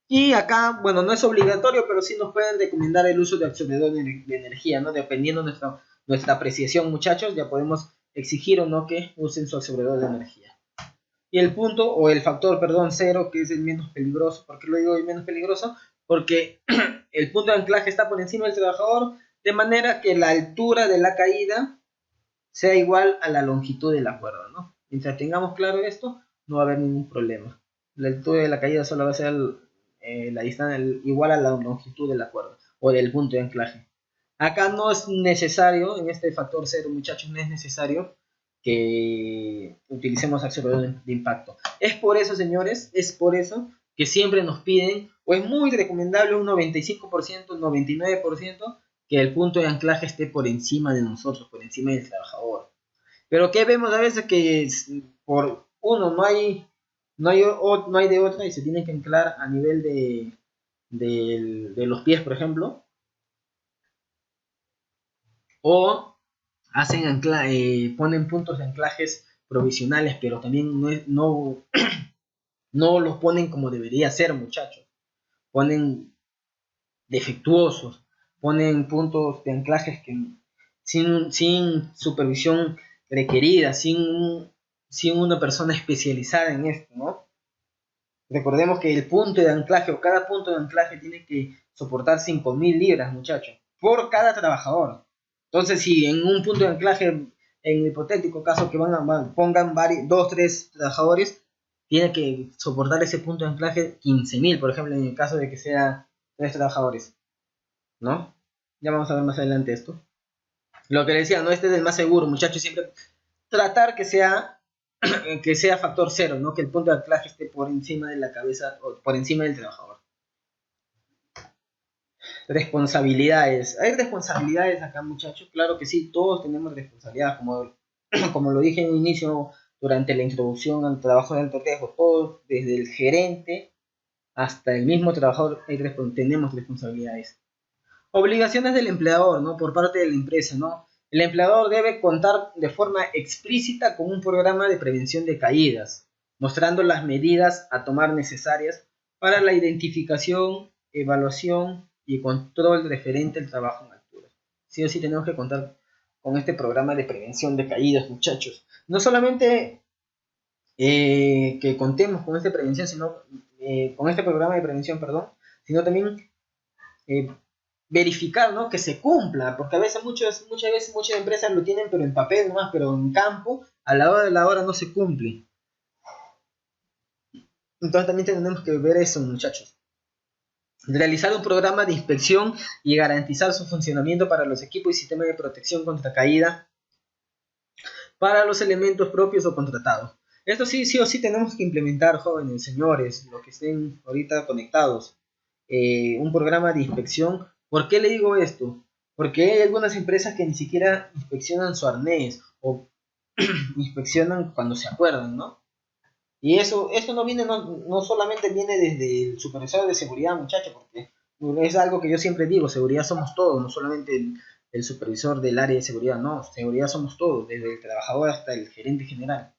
Y acá, bueno, no es obligatorio, pero sí nos pueden recomendar el uso de absorbedor de energía, ¿no? Dependiendo de nuestra apreciación, muchachos, ya podemos exigir o no que usen su absorbedor de energía. Y el punto, o el factor, perdón, 0, que es el menos peligroso. ¿Por qué lo digo el menos peligroso? Porque el punto de anclaje está por encima del trabajador, de manera que la altura de la caída sea igual a la longitud de la cuerda, ¿no? Mientras tengamos claro esto, no va a haber ningún problema. La altura de la caída solo va a ser la distancia igual a la longitud de la cuerda, o del punto de anclaje. Acá no es necesario, en este factor 0, muchachos, no es necesario que utilicemos absorbedor de impacto. Es por eso, señores, es por eso que siempre nos piden, o es muy recomendable un 95%, un 99%, que el punto de anclaje esté por encima de nosotros, por encima del trabajador. Pero que vemos a veces que por uno no hay de otra y se tiene que anclar a nivel de los pies, por ejemplo, o ponen puntos de anclajes provisionales, pero también no los ponen como debería ser, muchachos. Ponen defectuosos, ponen puntos de anclajes que sin supervisión requerida, sin una persona especializada en esto, ¿no? Recordemos que el punto de anclaje o cada punto de anclaje tiene que soportar 5.000 libras, muchachos, por cada trabajador. Entonces, si en un punto de anclaje, en el hipotético caso que pongan 2, 3 trabajadores, tiene que soportar ese punto de anclaje 15.000, por ejemplo, en el caso de que sea 3 trabajadores, ¿no? Ya vamos a ver más adelante esto. Lo que les decía, no, este es el más seguro, muchachos, siempre tratar que sea factor 0, ¿no? Que el punto de anclaje esté por encima de la cabeza o por encima del trabajador. Responsabilidades. ¿Hay responsabilidades acá, muchachos? Claro que sí, todos tenemos responsabilidades, como lo dije en el inicio, durante la introducción al trabajo de alto riesgo, todos, desde el gerente hasta el mismo trabajador, tenemos responsabilidades. Obligaciones del empleador, ¿no? Por parte de la empresa, ¿no? El empleador debe contar de forma explícita con un programa de prevención de caídas, mostrando las medidas a tomar necesarias para la identificación, evaluación y control referente al trabajo en altura. Sí o sí tenemos que contar con este programa de prevención de caídas, muchachos. No solamente que contemos con esta prevención, con este programa de prevención, perdón, sino también verificar, ¿no? Que se cumpla, porque a veces muchas empresas lo tienen pero en papel nomás, pero en campo a la hora de la hora no se cumple. Entonces también tenemos que ver eso, muchachos. Realizar un programa de inspección y garantizar su funcionamiento para los equipos y sistemas de protección contra caída para los elementos propios o contratados. Esto sí o sí tenemos que implementar, jóvenes, señores, los que estén ahorita conectados, un programa de inspección. ¿Por qué le digo esto? Porque hay algunas empresas que ni siquiera inspeccionan su arnés o inspeccionan cuando se acuerdan, ¿no? Y esto no solamente viene desde el supervisor de seguridad, muchachos, porque es algo que yo siempre digo, seguridad somos todos, no solamente el supervisor del área de seguridad, no, seguridad somos todos, desde el trabajador hasta el gerente general.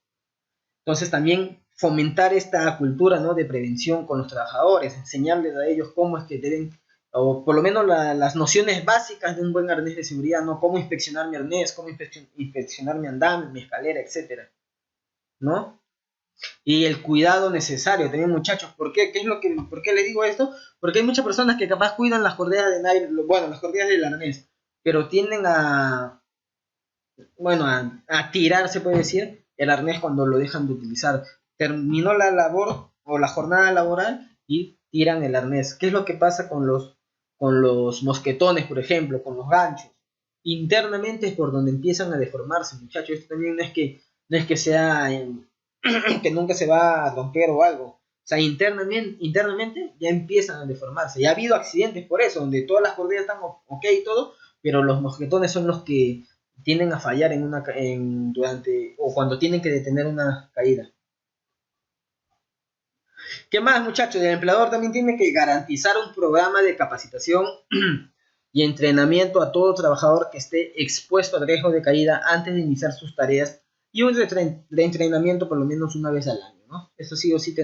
Entonces también fomentar esta cultura, ¿no?, de prevención con los trabajadores, enseñarles a ellos cómo es que deben, o por lo menos las nociones básicas de un buen arnés de seguridad, ¿no? Cómo inspeccionar mi arnés, cómo inspeccionar mi andamio, mi escalera, etcétera, ¿no? Y el cuidado necesario también, muchachos. ¿Por qué? ¿Por qué le digo esto? Porque hay muchas personas que capaz cuidan las correas de nylon, bueno, las correas del arnés, pero tienden a tirar, se puede decir, el arnés cuando lo dejan de utilizar. Terminó la labor o la jornada laboral y tiran el arnés. ¿Qué es lo que pasa con los mosquetones, por ejemplo, con los ganchos? Internamente es por donde empiezan a deformarse, muchachos. Esto también no es que sea que nunca se va a romper o algo. O sea, internamente ya empiezan a deformarse. Ya ha habido accidentes por eso, donde todas las correas están ok y todo, pero los mosquetones son los que tienden a fallar durante o cuando tienen que detener una caída. ¿Qué más, muchachos? El empleador también tiene que garantizar un programa de capacitación y entrenamiento a todo trabajador que esté expuesto al riesgo de caída antes de iniciar sus tareas y un reentrenamiento por lo menos una vez al año, ¿no? Eso sí o sí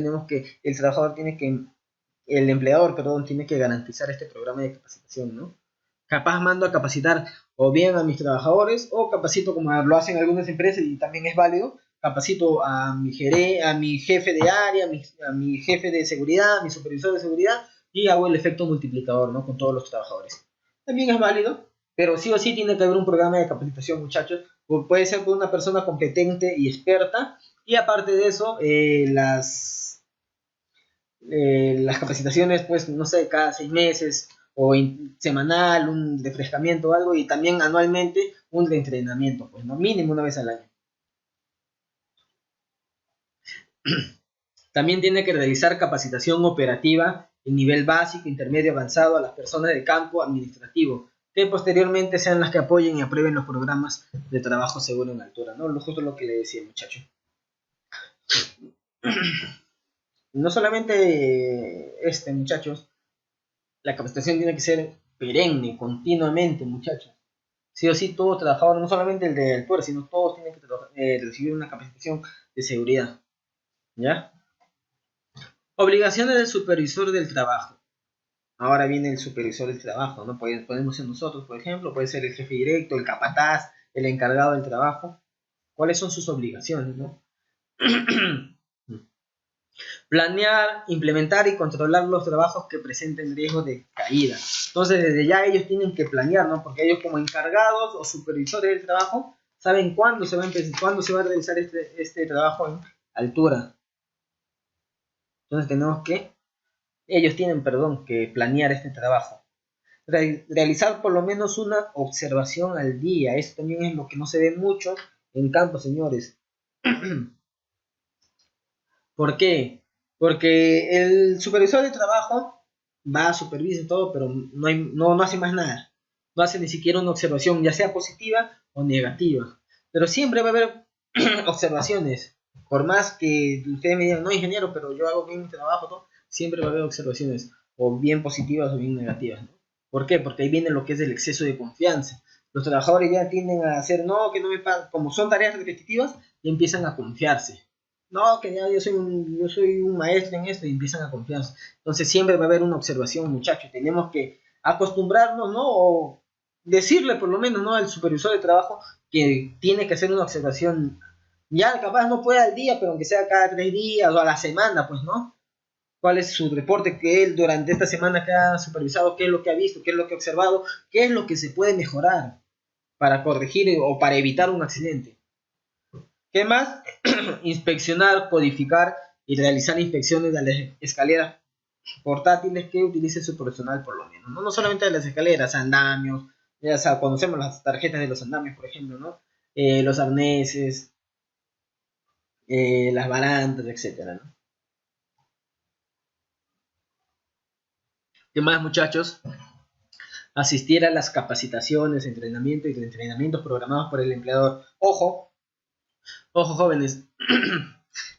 el empleador, perdón, tiene que garantizar este programa de capacitación, ¿no? Capaz mando a capacitar o bien a mis trabajadores o capacito como lo hacen algunas empresas y también es válido, capacito a mi jefe de área, a mi jefe de seguridad, a mi supervisor de seguridad y hago el efecto multiplicador, ¿no?, con todos los trabajadores. También es válido, pero sí o sí tiene que haber un programa de capacitación, muchachos. Puede ser por una persona competente y experta y aparte de eso, las capacitaciones, pues, no sé, cada 6 meses o semanal, un refrescamiento o algo, y también anualmente un reentrenamiento, pues, ¿no? Mínimo una vez al año. También tiene que realizar capacitación operativa en nivel básico, intermedio, avanzado a las personas de campo administrativo, que posteriormente sean las que apoyen y aprueben los programas de trabajo seguro en altura, ¿no? Justo lo que le decía, muchacho. No solamente muchachos, la capacitación tiene que ser perenne, continuamente, muchachos. Sí o sí, todo trabajador, no solamente el de altura, sino todos tienen que recibir una capacitación de seguridad. ¿Ya? Obligaciones del supervisor del trabajo. Ahora viene el supervisor del trabajo, ¿no? Podemos ser nosotros, por ejemplo, puede ser el jefe directo, el capataz, el encargado del trabajo. ¿Cuáles son sus obligaciones, no? Planear, implementar y controlar los trabajos que presenten riesgo de caída. Entonces, desde ya ellos tienen que planear, ¿no? Porque ellos como encargados o supervisores del trabajo saben cuándo se va a realizar este trabajo en altura. Entonces ellos tienen, que planear este trabajo. Realizar por lo menos una observación al día. Esto también es lo que no se ve mucho en campo, señores. ¿Por qué? Porque el supervisor de trabajo va a supervisar todo, pero no hace más nada. No hace ni siquiera una observación, ya sea positiva o negativa. Pero siempre va a haber observaciones. Por más que ustedes me digan, no, ingeniero, pero yo hago bien mi trabajo, todo, siempre va a haber observaciones, o bien positivas o bien negativas, ¿no? ¿Por qué? Porque ahí viene lo que es el exceso de confianza. Los trabajadores ya tienden a hacer, no, que no me pagan, como son tareas repetitivas, y empiezan a confiarse. No, que ya yo soy un maestro en esto, y empiezan a confiarse. Entonces siempre va a haber una observación, muchachos. Tenemos que acostumbrarnos, ¿no? O decirle por lo menos, ¿no?, al supervisor de trabajo que tiene que hacer una observación. Ya capaz no puede al día, pero aunque sea cada 3 días o a la semana, pues, ¿no? ¿Cuál es su reporte que él durante esta semana que ha supervisado? ¿Qué es lo que ha visto? ¿Qué es lo que ha observado? ¿Qué es lo que se puede mejorar para corregir o para evitar un accidente? ¿Qué más? Inspeccionar, codificar y realizar inspecciones de las escaleras portátiles que utilice su personal por lo menos, ¿no? No solamente de las escaleras, andamios, ya sea, conocemos las tarjetas de los andamios, por ejemplo, ¿no? Los arneses, las barandas, etcétera, ¿no? ¿Qué más, muchachos? Asistir a las capacitaciones, entrenamiento y reentrenamientos programados por el empleador. Ojo, jóvenes,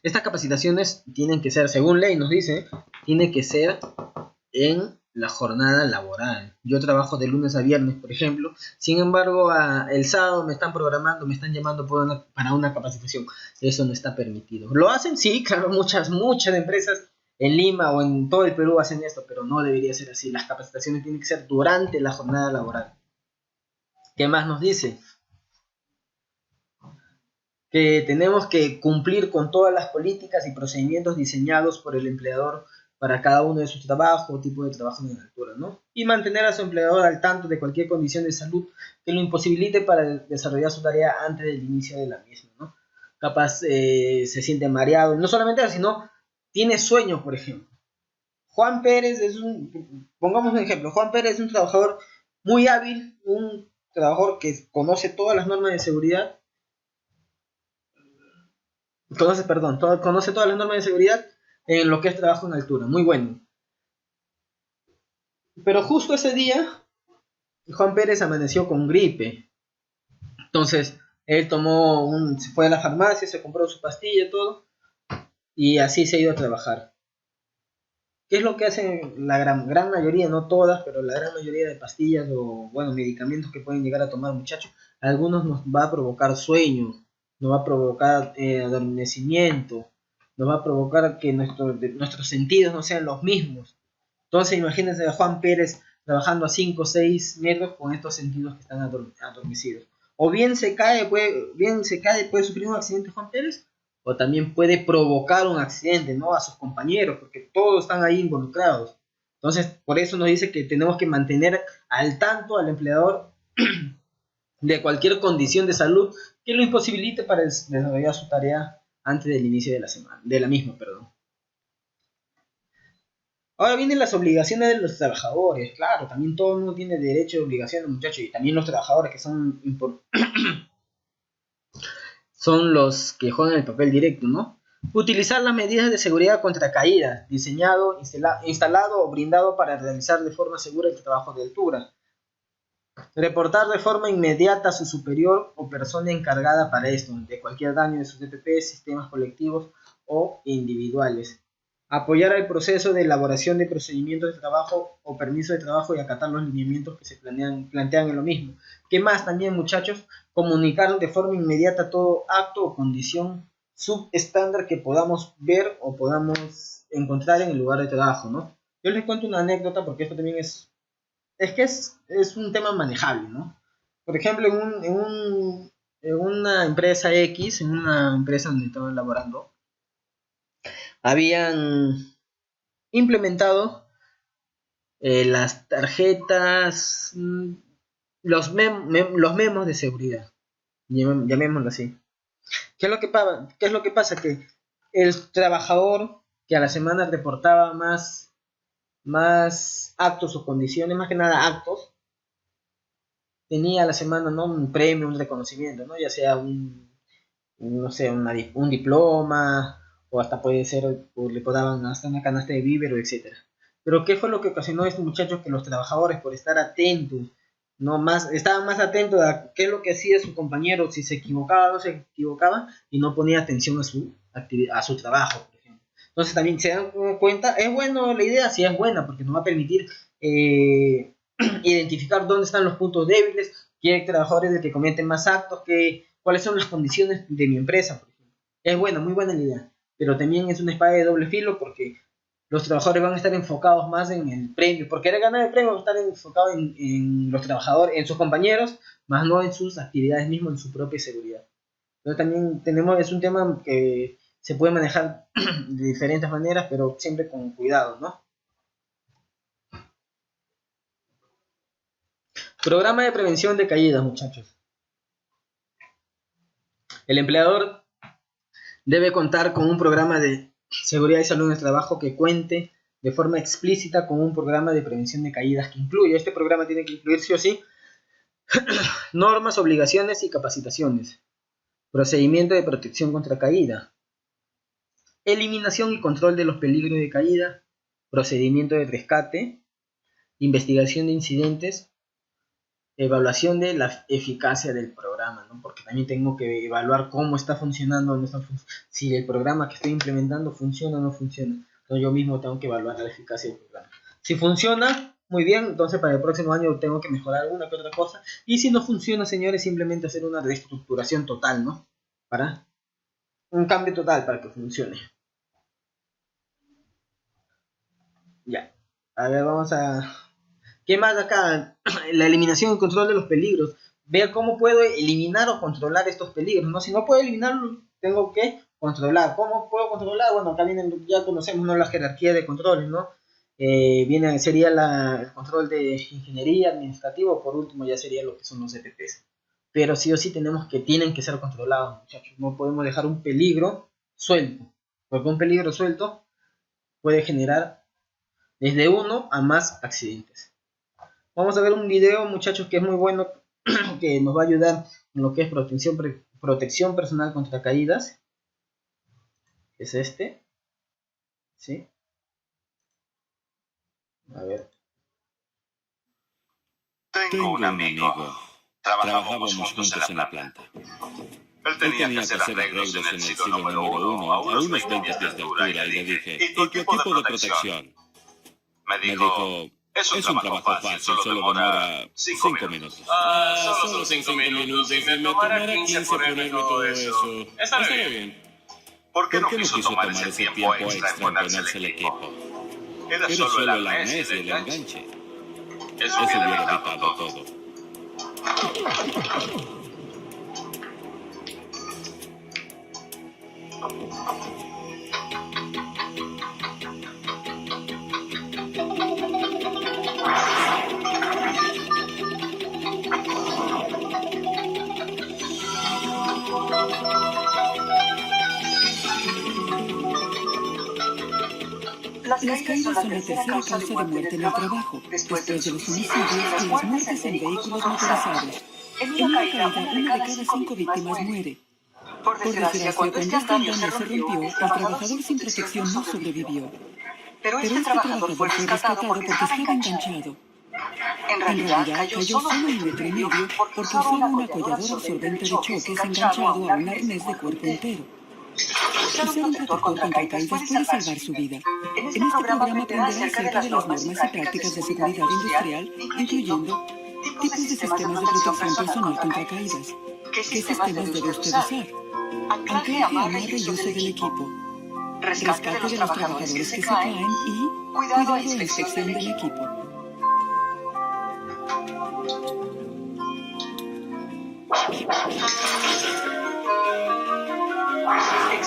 estas capacitaciones tienen que ser, según ley nos dice, tiene que ser en la jornada laboral. Yo trabajo de lunes a viernes, por ejemplo. Sin embargo, el sábado me están programando, me están llamando para una capacitación. Eso no está permitido. ¿Lo hacen? Sí, claro, muchas empresas en Lima o en todo el Perú hacen esto, pero no debería ser así. Las capacitaciones tienen que ser durante la jornada laboral. ¿Qué más nos dice? Que tenemos que cumplir con todas las políticas y procedimientos diseñados por el empleador para cada uno de sus trabajos o tipo de trabajo en altura, ¿no? Y mantener a su empleador al tanto de cualquier condición de salud que lo imposibilite para desarrollar su tarea antes del inicio de la misma, ¿no? Capaz se siente mareado, no solamente eso, sino tiene sueño, por ejemplo. Juan Pérez pongamos un ejemplo, Juan Pérez es un trabajador muy hábil, un trabajador que conoce todas las normas de seguridad, conoce todas las normas de seguridad en lo que es trabajo en altura, muy bueno. Pero justo ese día, Juan Pérez amaneció con gripe. Entonces, él se fue a la farmacia, se compró su pastilla y todo, y así se ha ido a trabajar. ¿Qué es lo que hacen la gran mayoría, no todas, pero la gran mayoría de pastillas o, bueno, medicamentos que pueden llegar a tomar muchachos? Algunos nos va a provocar sueño, nos va a provocar adormecimiento, nos va a provocar que nuestros sentidos no sean los mismos. Entonces imagínense a Juan Pérez trabajando a 5 o 6 metros con estos sentidos que están adormecidos. O bien se cae, puede sufrir un accidente Juan Pérez, o también puede provocar un accidente, ¿no? A sus compañeros, porque todos están ahí involucrados. Entonces, por eso nos dice que tenemos que mantener al tanto al empleador de cualquier condición de salud que lo imposibilite para desarrollar su tarea antes del inicio de la misma, perdón. Ahora vienen las obligaciones de los trabajadores. Claro, también todo el mundo tiene derecho y obligaciones, muchachos, y también los trabajadores que son los que juegan el papel directo, ¿no? Utilizar las medidas de seguridad contra caídas, diseñado, instalado o brindado para realizar de forma segura el trabajo de altura. Reportar de forma inmediata a su superior o persona encargada para esto, de cualquier daño de sus DPP, sistemas colectivos o individuales. Apoyar el proceso de elaboración de procedimientos de trabajo o permiso de trabajo y acatar los lineamientos que se plantean en lo mismo. ¿Qué más también, muchachos? Comunicar de forma inmediata todo acto o condición subestándar que podamos ver o podamos encontrar en el lugar de trabajo, ¿no? Yo les cuento una anécdota porque esto también es que es un tema manejable, ¿no? Por ejemplo, en una empresa X, en una empresa donde estaba laborando, habían implementado las tarjetas, los memos de seguridad, llamémoslo así. ¿Qué es lo que pasa? Que el trabajador que a la semana reportaba más actos o condiciones, más que nada actos, tenía a la semana, ¿no?, un premio, un reconocimiento, ¿no? Ya sea no sé, un diploma, o hasta puede ser, o le daban hasta una canasta de víveres, etcétera. Pero ¿qué fue lo que ocasionó a estos muchachos? Que los trabajadores, por estar atentos, estaban más atentos a qué es lo que hacía su compañero, si se equivocaba o no se equivocaba, y no ponía atención a su trabajo, por ejemplo. Entonces también se dan cuenta, es bueno la idea, sí es buena, porque nos va a permitir identificar dónde están los puntos débiles, qué trabajadores de que cometen más actos, cuáles son las condiciones de mi empresa, por ejemplo. Es buena, muy buena la idea, pero también es una espada de doble filo porque los trabajadores van a estar enfocados más en el premio. Por querer ganar el premio van a estar enfocados en los trabajadores, en sus compañeros, más no en sus actividades mismas, en su propia seguridad. Entonces también es un tema que se puede manejar de diferentes maneras, pero siempre con cuidado, ¿no? Programa de prevención de caídas, muchachos. El empleador debe contar con un programa de seguridad y salud en el trabajo que cuente de forma explícita con un programa de prevención de caídas que incluya. Este programa tiene que incluir sí o sí normas, obligaciones y capacitaciones, procedimiento de protección contra caída, eliminación y control de los peligros de caída, procedimiento de rescate, investigación de incidentes, evaluación de la eficacia del programa, ¿no? Porque también tengo que evaluar cómo está funcionando, si el programa que estoy implementando funciona o no funciona. Entonces yo mismo tengo que evaluar la eficacia del programa. Si funciona, muy bien, entonces para el próximo año tengo que mejorar alguna que otra cosa. Y si no funciona, señores, simplemente hacer una reestructuración total, ¿no? Para un cambio total para que funcione. Ya. A ver, vamos a... ¿Qué más acá? La eliminación y control de los peligros. Ver cómo puedo eliminar o controlar estos peligros, ¿no? Si no puedo eliminarlos, tengo que controlar. ¿Cómo puedo controlar? Bueno, acá vienen, ya conocemos, ¿no?, la jerarquía de controles, ¿no? Sería el control de ingeniería, administrativo, por último ya sería lo que son los EPPs. Pero sí o sí tienen que ser controlados, muchachos. No podemos dejar un peligro suelto, porque un peligro suelto puede generar desde uno a más accidentes. Vamos a ver un video, muchachos, que es muy bueno, que nos va a ayudar en lo que es protección personal contra caídas. Es este. ¿Sí? A ver. Tengo un amigo. Trabajábamos juntos en la planta. Él tenía que hacer arreglos en el silo número 1 a unos 20 pies de altura y le dije, ¿y tu equipo de protección? Me dijo, es un trabajo fácil, solo demora 5 minutos. Solo 5 minutos y me tomará 15 ponerme todo eso. Estará bien. ¿Por qué no quiso tomar ese tiempo extra en ponerse el equipo? Era solo el arnés y el enganche. Eso hubiera evitado todo. Las caídas son la tercera causa de muerte en el trabajo, después de los homicidios y las muertes en vehículos motorizados. En una caída, una de cada 5 víctimas muere. Por desgracia, cuando este andamio se rompió, el trabajador sin protección no sobrevivió. Pero este trabajador fue rescatado porque estaba enganchado. En realidad, cayó solo 1,5 metros porque usaba un acollador absorbente de choques enganchado a un arnés de cuerpo entero. Usar un protector contra caídas puede salvar su vida. En este programa aprenderá acerca de las normas y prácticas de seguridad industrial, incluyendo tipos de sistemas de protección personal contra caídas. ¿Qué sistemas debe usted usar? Anclaje, amarre y uso del equipo. Rescate de los trabajadores que se caen y cuidado e inspección del equipo.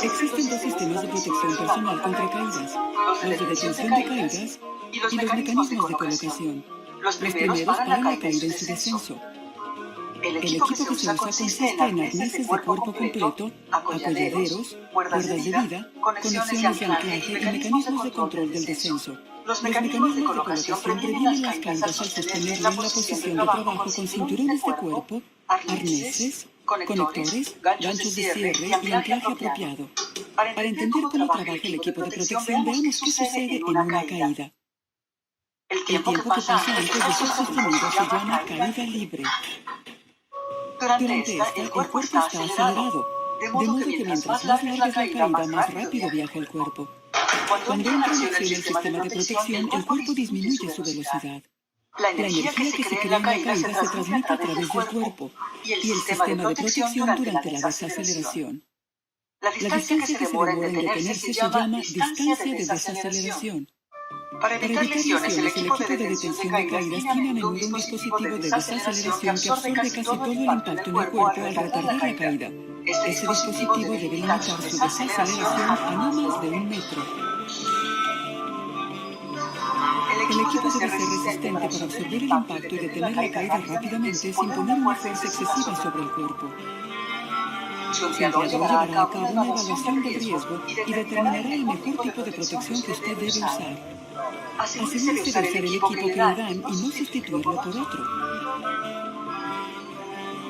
Existen 2 sistemas de protección personal contra caídas, los de detención de caídas y los mecanismos de colocación. Los primeros paran la caída en su descenso. El equipo que se usa consiste en arneses de cuerpo completo, acolladeros, cuerdas de vida, conexiones de anclaje y mecanismos de control del descenso. Los mecanismos de colocación previenen las caídas al sostenerlo en la posición de trabajo con cinturones de cuerpo, arneses, conectores, ganchos de cierre y anclaje apropiado. Para entender cómo trabaja el equipo de protección, veamos qué sucede en una caída. El tiempo que pasa antes de ser sostenido se llama caída libre. Durante esta, el cuerpo está acelerado, de modo que mientras más larga es la caída, más rápido viaja el cuerpo. Cuando entra en acción el sistema de protección, el cuerpo disminuye su velocidad. La energía que se crea en la caída se transmite a través del cuerpo y el sistema de protección durante la desaceleración. La distancia que se demora en detenerse se llama distancia de desaceleración. Para evitar lesiones, el equipo de detención de caídas tiene a menudo un dispositivo de desaceleración que absorbe casi todo el impacto en el cuerpo al retardar la caída. Este dispositivo debe limitar su desaceleración a no más de 1 metro. El equipo debe ser resistente para absorber el impacto y detener la caída rápidamente sin poner una fuerza excesiva sobre el cuerpo. Su empleador llevará a cabo una evaluación de riesgo y determinará el mejor tipo de protección que usted debe usar. Asegúrese de usar el equipo que le dan y no sustituirlo por otro.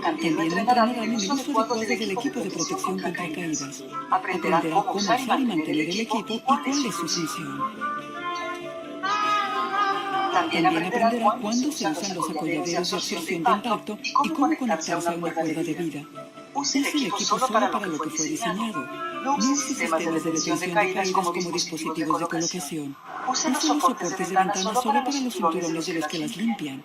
También lo entrenarán en el uso adecuado del equipo de protección contra caídas. Aprenderá cómo usar y mantener el equipo y cuál es su función. También aprenderá cuándo se usan los apoyaderos de absorción de impacto y cómo conectarse a una cuerda de vida. Use el equipo solo para lo que fue diseñado. No use sistemas de detención de caídas como dispositivos de colocación. Use los soportes de ventana solo para los cinturones de los que las limpian.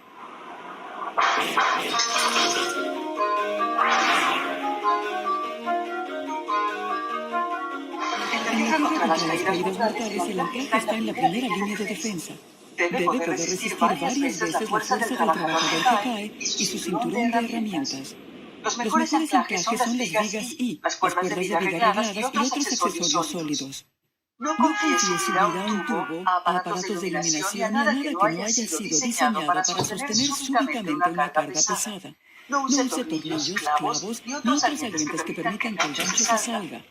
En la guerra contra las caídas mortales, el anclaje está en la primera línea de defensa. Debe poder resistir varias veces la fuerza del trabajador que cae y su cinturón de herramientas. Los mejores anclajes son las vigas y las cuerdas de vida arregladas y otros accesorios sólidos. No confíe su vida a un tubo, a aparatos de iluminación ni a nada que no haya sido diseñado para sostener súbitamente una carga pesada. No use tornillos, clavos ni otros salientes que permitan que el gancho se salga.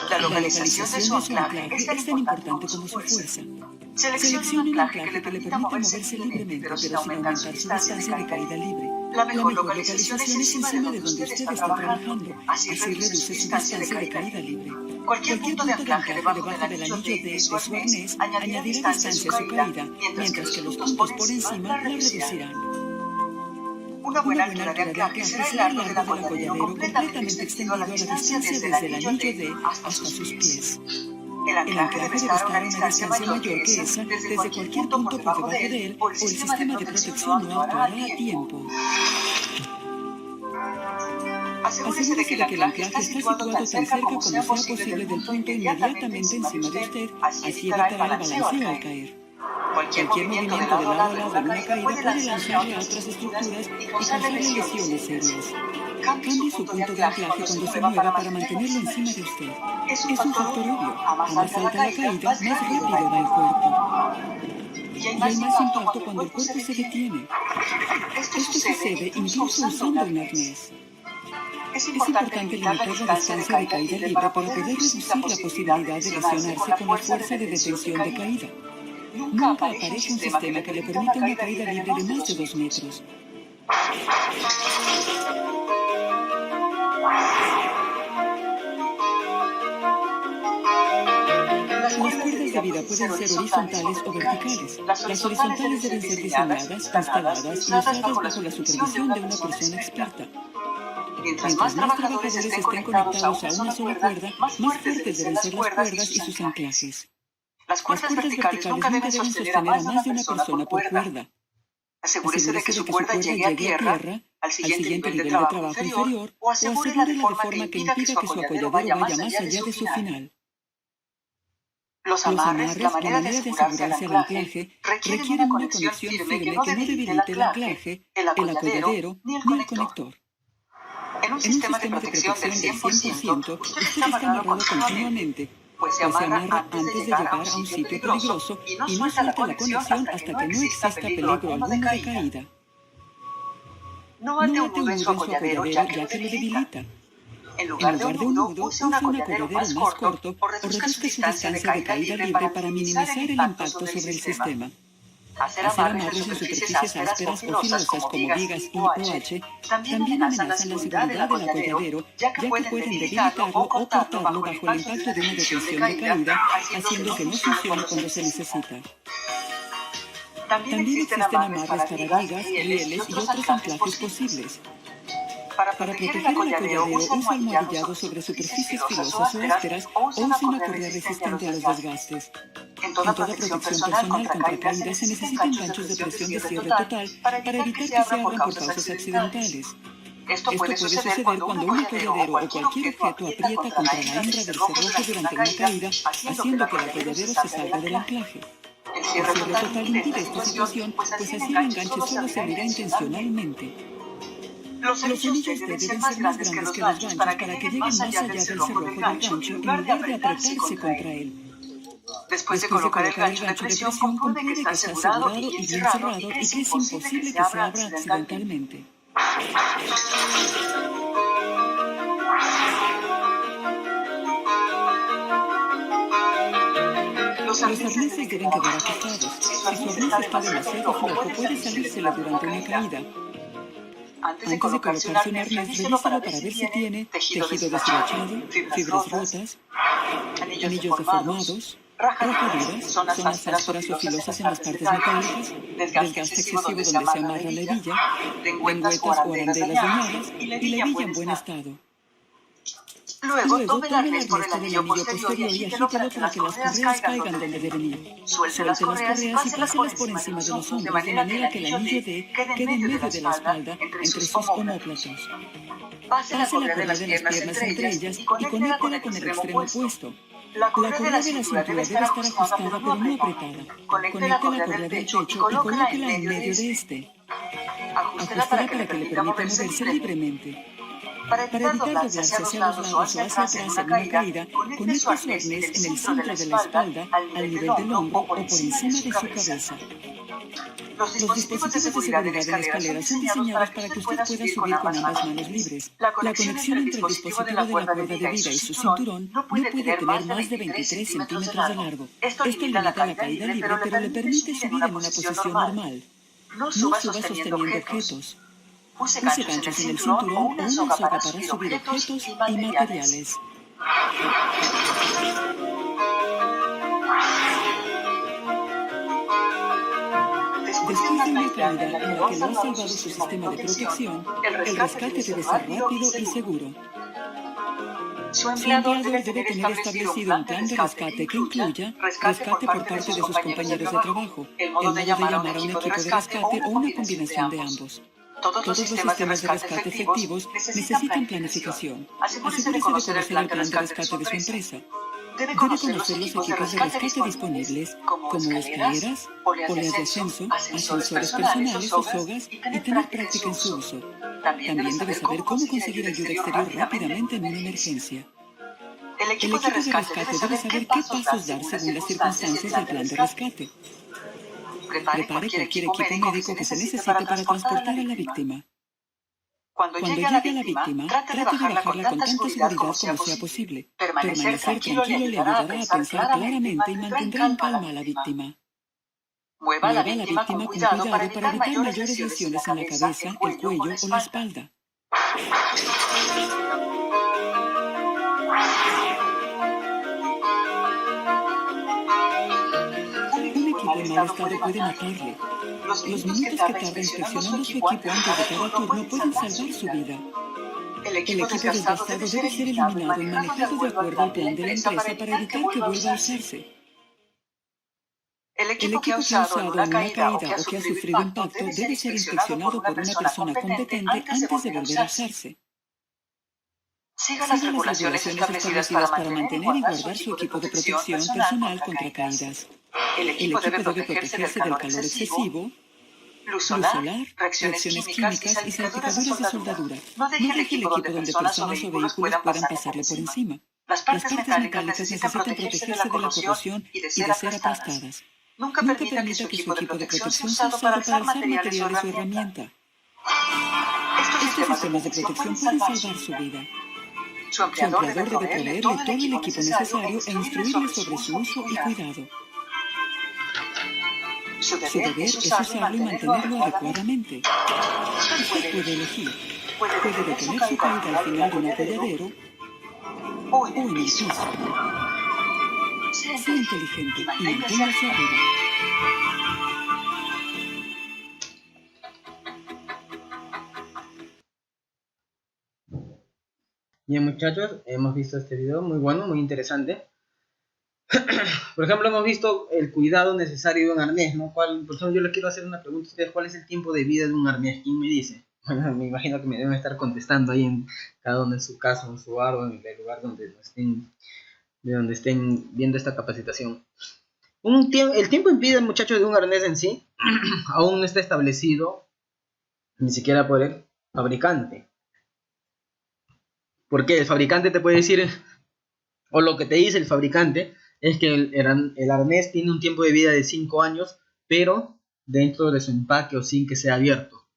La localización de su anclaje es tan importante como su fuerza. Seleccione un anclaje que le permita moverse libremente, pero sin aumentar su distancia de caída libre. La mejor localización es encima de donde usted está trabajando. Así reduce su distancia de caída libre. Cualquier punto de anclaje debajo del anillo de su arnés añadirá distancia a su caída, mientras que los puntos por encima la reducirán. Una buena altura de anclaje será el largo del acolladero completamente extendido a la distancia desde el anillo D hasta sus pies. El anclaje debe estar a una distancia mayor que esa desde cualquier punto por debajo de él o el sistema de protección no actuará a tiempo. Asegúrese de que el anclaje está situado tan cerca como sea posible del punto inmediatamente encima de usted, así evitará el balanceo al caer. Cualquier movimiento de lado a lado en una caída puede lanzarle a otras estructuras y causarle lesiones serias. Cambie su punto de anclaje cuando se mueva para mantenerlo encima de usted. Es un factor obvio. A más alta la caída, más rápido va el cuerpo. Y hay más impacto cuando el cuerpo se detiene. Esto sucede incluso usando un arnés. Es importante limitar la distancia de caída libre para poder reducir la posibilidad de lesionarse con la fuerza de detención de caída. Nunca aparece un sistema que le permita una caída libre de más de 2 metros. Las cuerdas de vida pueden ser horizontales o verticales. Las horizontales deben ser diseñadas, instaladas y usadas bajo la supervisión de una persona experta. Mientras más trabajadores estén conectados a una sola cuerda, más fuertes deben ser las cuerdas y sus anclajes. Las cuerdas verticales nunca deben sostener a más de una persona por cuerda. Asegúrese de que su cuerda llegue a tierra, al siguiente nivel de trabajo inferior, o asegúrela de forma que impida que su acolladero vaya más allá de su final. Los amarres, la manera de asegurarse al anclaje, requieren una conexión firme que no debilite el anclaje, el acolladero ni el conector. En un sistema de protección del 100%, usted está amarrado continuamente, pues se amarra antes de llegar a un sitio peligroso y no suelta la conexión hasta que no exista peligro alguno de caída. No ate un nudo en su acolladero ya que lo debilita. En lugar de un nudo, use un acolladero más corto o reduzca su distancia de caída libre para minimizar el impacto sobre el sistema. Hacer amarres en superficies ásperas o filosas como vigas y OH también amenazan la seguridad del acolladero, ya que pueden debilitarlo o cortarlo bajo el impacto de una detención de caída, haciendo que no funcione cuando se necesita. También existen amarres para vigas, rieles y otros anclajes posibles. Para proteger el acolladero, use almohadillado sobre superficies filosas o ásperas o use una correa resistente a los desgastes. En toda protección personal contra caídas se necesitan ganchos de presión de cierre total para evitar que se abran por causas accidentales. Esto puede suceder cuando un acolladero o cualquier objeto aprieta contra la hembra del cerrojo durante una caída, haciendo que el acolladero se salga del anclaje. El cierre total impide esta situación, pues así el enganche solo se abrirá intencionalmente. Los anillos deben ser más grandes que los ganchos para que lleguen más allá del cerrojo del gancho en lugar de apretarse contra él. Después de colocar el gancho de presión, compruebe que está asegurado y bien cerrado y que es imposible que se abra accidentalmente. Los arneses deben quedar ajustados. Si su arnés está demasiado flojo, puede salírselo durante una caída. Antes de colocarse un arnés, revíselo para ver si tiene tejido deshilachado, fibras rotas, anillos deformados, rajaduras, zonas ásperas o filosas en las partes metálicas, desgaste excesivo donde se amarra la hebilla, lengüetas o arandelas dañadas y la hebilla en buen estado. Luego, tome el arnés por el anillo posterior y agítelo para que las correas caigan donde deben ir. Suelte las correas y páselas por encima de los hombros, de manera que el anillo D quede en medio de la espalda, entre sus omóplatos. Pase la correa de las piernas entre ellas y conéctela con el extremo opuesto. La correa de la cintura debe estar ajustada pero no apretada. Conecte la correa del pecho y colóquela en medio de este. Ajústela para que le permita moverse libremente. Para evitar doblarse hacia los lados o hacia atrás en una caída, conecte su arnés en el centro de la espalda, al nivel del hombro o por encima de su cabeza. Los dispositivos de seguridad en la escalera son diseñados para que usted pueda subir con ambas manos libres. La conexión entre el dispositivo de la cuerda de vida y su cinturón no puede tener más de 23 centímetros de largo. Esto limita la caída libre, pero le permite subir en una posición normal. No suba sosteniendo objetos. Use ganchos en el cinturón o una soga para subir objetos y materiales. Después de una caída en la que no ha salvado su sistema de protección, el rescate debe ser rápido y seguro. Su empleador debe tener establecido un plan de rescate que incluya rescate por parte de sus compañeros de trabajo, el modo de llamar a un equipo de rescate o una combinación de ambos. Todos los sistemas de rescate efectivos necesitan planificación. Asegúrese de conocer el plan de rescate de su empresa. Debe conocer los equipos de rescate disponibles, como escaleras, poleas de ascenso, ascensores personales o sogas, y tener práctica en su uso. También debe saber cómo conseguir ayuda exterior rápidamente en una emergencia. El equipo de rescate debe saber qué pasos dar según las circunstancias del plan de rescate. Prepare cualquier equipo médico que se necesite para transportar a la víctima. Cuando llegue a la víctima, trate de bajarla con tanta seguridad como sea posible. Permanecer tranquilo le ayudará a pensar claramente y mantendrá en calma a la víctima. Mueva a la víctima con cuidado para evitar mayores lesiones en la cabeza, el cuello o la espalda. En mal estado puede matarle. Los minutos que tarda inspeccionando su equipo antes de cada turno pueden salvar su vida. El equipo desgastado debe ser eliminado y manejado de acuerdo al plan de la empresa para evitar que vuelva a usarse. El equipo que ha usado en una caída o que ha sufrido impacto debe ser inspeccionado por una persona competente antes de volver a usarse. Siga las regulaciones establecidas para mantener y guardar su equipo de protección personal contra caídas. El equipo debe protegerse del calor excesivo, luz solar, reacciones químicas y salpicaduras de soldadura. No deje el equipo donde personas o vehículos puedan pasarle por encima. Las partes metálicas necesitan protegerse de la corrosión y de ser aplastadas. Nunca permita que su equipo de protección sea usado para alzar materiales o herramientas. Estos sistemas de protección pueden salvar su vida. Su empleador debe proveerle todo el equipo necesario e instruirle sobre su uso y cuidado. Su deber es usarlo y mantenerlo adecuadamente. Usted puede elegir. Puede detener su caída al final de un atolladero o en el piso. Sea inteligente y manténgase arriba. Bien, muchachos, hemos visto este video muy bueno, muy interesante. Por ejemplo, hemos visto el cuidado necesario de un arnés, ¿no? Por ejemplo, yo les quiero hacer una pregunta a ustedes: ¿cuál es el tiempo de vida de un arnés? ¿Quién me dice? Bueno, me imagino que me deben estar contestando ahí en cada uno en su casa, en su hogar o en el lugar donde estén viendo esta capacitación. El tiempo impide, muchachos, de un arnés en sí aún no está establecido ni siquiera por el fabricante. Porque el fabricante te puede decir, o lo que te dice el fabricante es que el arnés tiene un tiempo de vida de 5 años, pero dentro de su empaque o sin que sea abierto.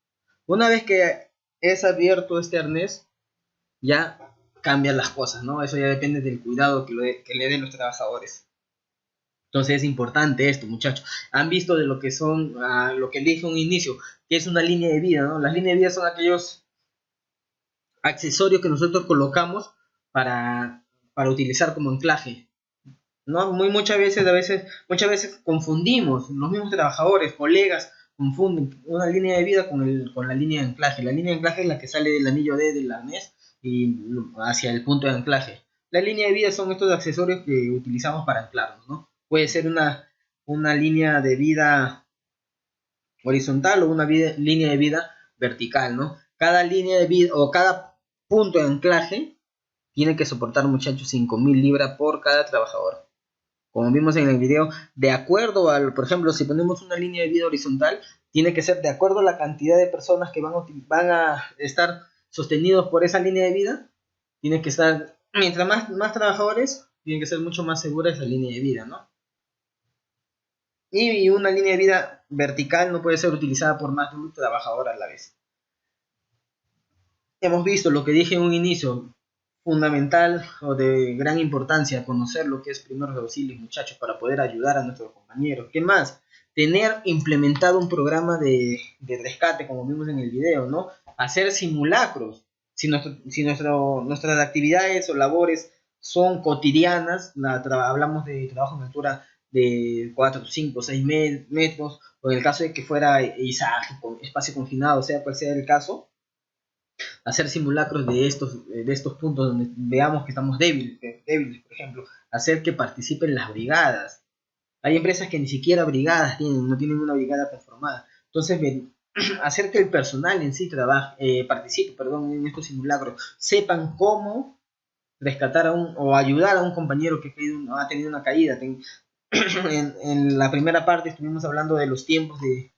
Una vez que es abierto este arnés, ya cambian las cosas, ¿no? Eso ya depende del cuidado que le den los trabajadores. Entonces es importante esto, muchachos. Han visto de lo que son, lo que dije a un inicio, que es una línea de vida, ¿no? Las líneas de vida son aquellos accesorios que nosotros colocamos para utilizar como anclaje, ¿no? Muchas veces confundimos, los mismos trabajadores, colegas, confunden una línea de vida con la línea de anclaje. La línea de anclaje es la que sale del anillo D del arnés y hacia el punto de anclaje. La línea de vida son estos accesorios que utilizamos para anclarnos, ¿no? Puede ser una línea de vida horizontal o una línea de vida vertical, ¿no? Cada línea de vida o cada punto de anclaje tiene que soportar, muchachos, 5.000 libras por cada trabajador. Como vimos en el video, de acuerdo al, por ejemplo, si ponemos una línea de vida horizontal, tiene que ser de acuerdo a la cantidad de personas que van a estar sostenidos por esa línea de vida. Tiene que estar, mientras más trabajadores, tiene que ser mucho más segura esa línea de vida, ¿no? Y una línea de vida vertical no puede ser utilizada por más de un trabajador a la vez. Hemos visto lo que dije en un inicio, fundamental o de gran importancia conocer lo que es primeros auxilios, muchachos, para poder ayudar a nuestros compañeros. ¿Qué más? Tener implementado un programa de rescate, como vimos en el video, ¿no? Hacer simulacros. Si nuestras actividades o labores son cotidianas, hablamos de trabajo en altura de 4, 5, 6 metros, o en el caso de que fuera izaje, con espacio confinado, sea cual sea el caso, hacer simulacros de estos puntos donde veamos que estamos débiles, por ejemplo, hacer que participen las brigadas. Hay empresas que ni siquiera brigadas no tienen una brigada conformada. Entonces, hacer que el personal en sí participe en estos simulacros, sepan cómo rescatar o ayudar a un compañero que ha tenido una caída. En la primera parte estuvimos hablando de los tiempos de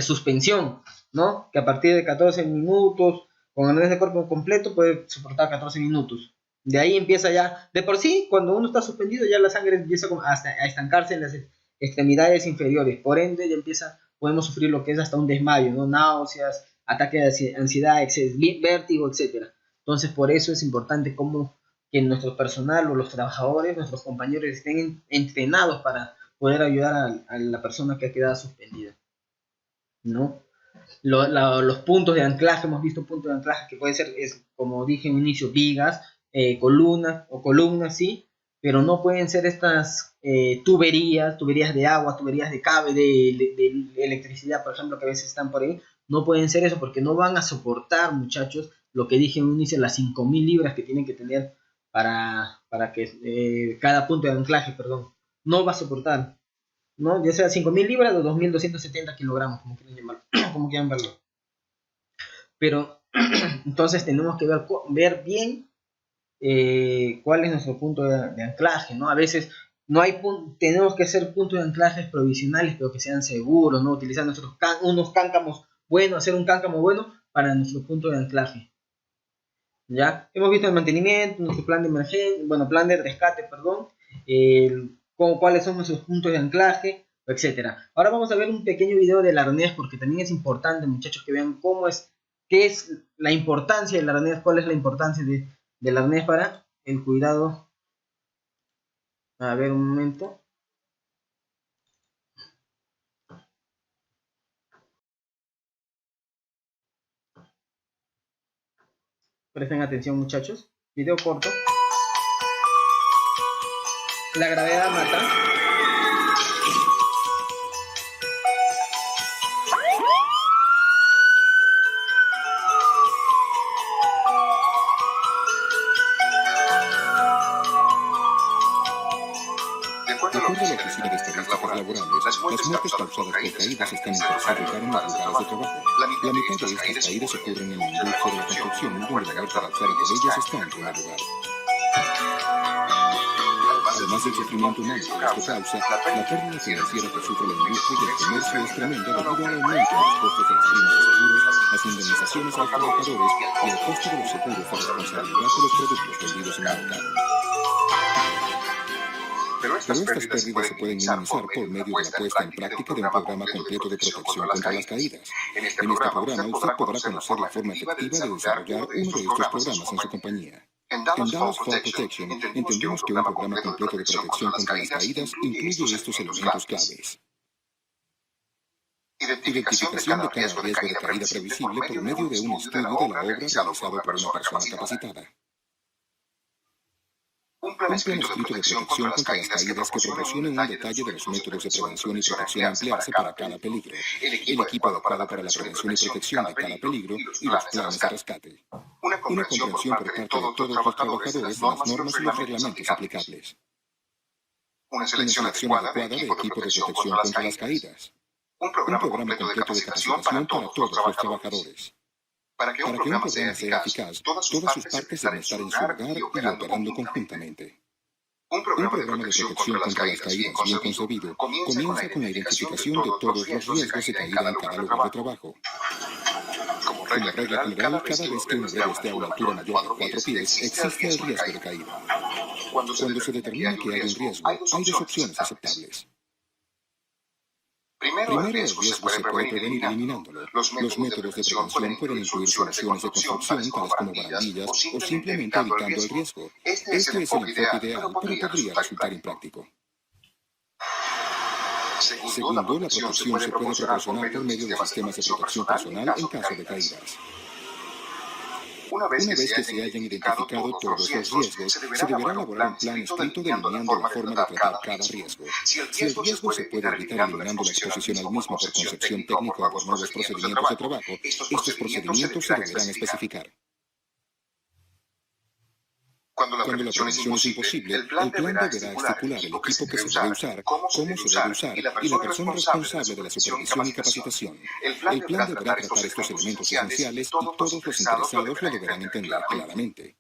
suspensión, ¿no? Que a partir de 14 minutos, con arnés de cuerpo completo, puede soportar 14 minutos. De ahí empieza ya, de por sí, cuando uno está suspendido, ya la sangre empieza a estancarse en las extremidades inferiores. Por ende, ya podemos sufrir lo que es hasta un desmayo, ¿no? Náuseas, ataque de ansiedad, vértigo, etc. Entonces, por eso es importante que nuestro personal o los trabajadores, nuestros compañeros, estén entrenados para poder ayudar a la persona que ha quedado suspendida, ¿no? Los puntos de anclaje, hemos visto puntos de anclaje que puede ser, como dije en inicio, vigas, columnas, sí, pero no pueden ser estas tuberías de agua, tuberías de cable, de electricidad, por ejemplo, que a veces están por ahí. No pueden ser eso porque no van a soportar, muchachos, lo que dije en un inicio, las 5.000 libras que tienen que tener para que cada punto de anclaje, no va a soportar, ¿no? Ya sea 5.000 libras o 2.270 kilogramos, como quieran verlo. Pero entonces tenemos que ver bien cuál es nuestro punto de anclaje, ¿no? A veces tenemos que hacer puntos de anclajes provisionales, pero que sean seguros, ¿no? Utilizar unos cáncamos buenos, hacer un cáncamo bueno para nuestro punto de anclaje. ¿Ya? Hemos visto el mantenimiento, nuestro plan de emergencia, plan de rescate, cuáles son nuestros puntos de anclaje, etcétera. Ahora vamos a ver un pequeño video del arnés, porque también es importante, muchachos, que vean qué es la importancia del arnés, cuál es la importancia del arnés para el cuidado. A ver, un momento. Presten atención, muchachos. Video corto. La gravedad mata. De acuerdo a la Oficina de Estadísticas Laborales, las muertes causadas por caídas están en tercer lugar en los lugares de trabajo. La mitad de estas caídas ocurren en la industria de la construcción, donde la gran parte de ellas está en primer lugar. Además del sufrimiento humano que esto causa, la pérdida financiera que sufre la industria y el comercio es tremenda debido al aumento en los costos de las primas de seguros, las indemnizaciones a los trabajadores y el costo de los seguros de responsabilidad de los productos vendidos en el mercado. Pero estas pérdidas se pueden minimizar por medio de la puesta en práctica de un programa completo de protección contra las caídas. En este programa usted podrá conocer la forma efectiva de desarrollar uno de estos programas en su compañía. En Dallas Fall Protection entendemos que un programa completo de protección contra las caídas incluye estos elementos claves. Identificación de cada riesgo de caída previsible por medio de un estudio de la obra realizado por una persona capacitada. Un plan escrito de protección contra las caídas que proporcione un detalle de los métodos de prevención y protección a emplearse para cada peligro, el equipo adecuado para la prevención y protección de cada peligro y los planes de rescate. Una comprensión por parte de todos los trabajadores de las normas y los reglamentos aplicables. Una selección adecuada de equipo de protección contra las caídas. Un programa completo de capacitación para todos los trabajadores. Para que un programa sea eficaz, todas sus partes deben estar en su lugar y operando conjuntamente. Un programa de protección contra las caídas bien concebido comienza con la identificación de todos los riesgos de caída en cada lugar de trabajo. Como regla general, cada vez que un obrero esté a una altura mayor de 4 pies, existe el riesgo de caída. Cuando se determina que hay un riesgo, hay dos opciones aceptables. Primero, el riesgo se puede prevenir eliminándolo. Los métodos de prevención pueden incluir soluciones de construcción, tales como barandillas, o simplemente evitando el riesgo. Este es el enfoque ideal, pero podría resultar impráctico. Segundo, la protección se puede proporcionar por medio de sistemas de protección personal en caso de caídas. Una vez que se hayan identificado todos los riesgos, se deberá elaborar un plan escrito delineando la forma de tratar cada riesgo. Si el riesgo se puede evitar eliminando la exposición al mismo por concepción técnica o por nuevos procedimientos de trabajo, estos procedimientos se deberán especificar. Cuando la prevención es imposible, el plan deberá estipular el equipo que se debe usar, cómo se debe usar y la persona responsable de la supervisión y capacitación. El plan deberá tratar estos elementos esenciales y todos los interesados lo deberán entender claramente.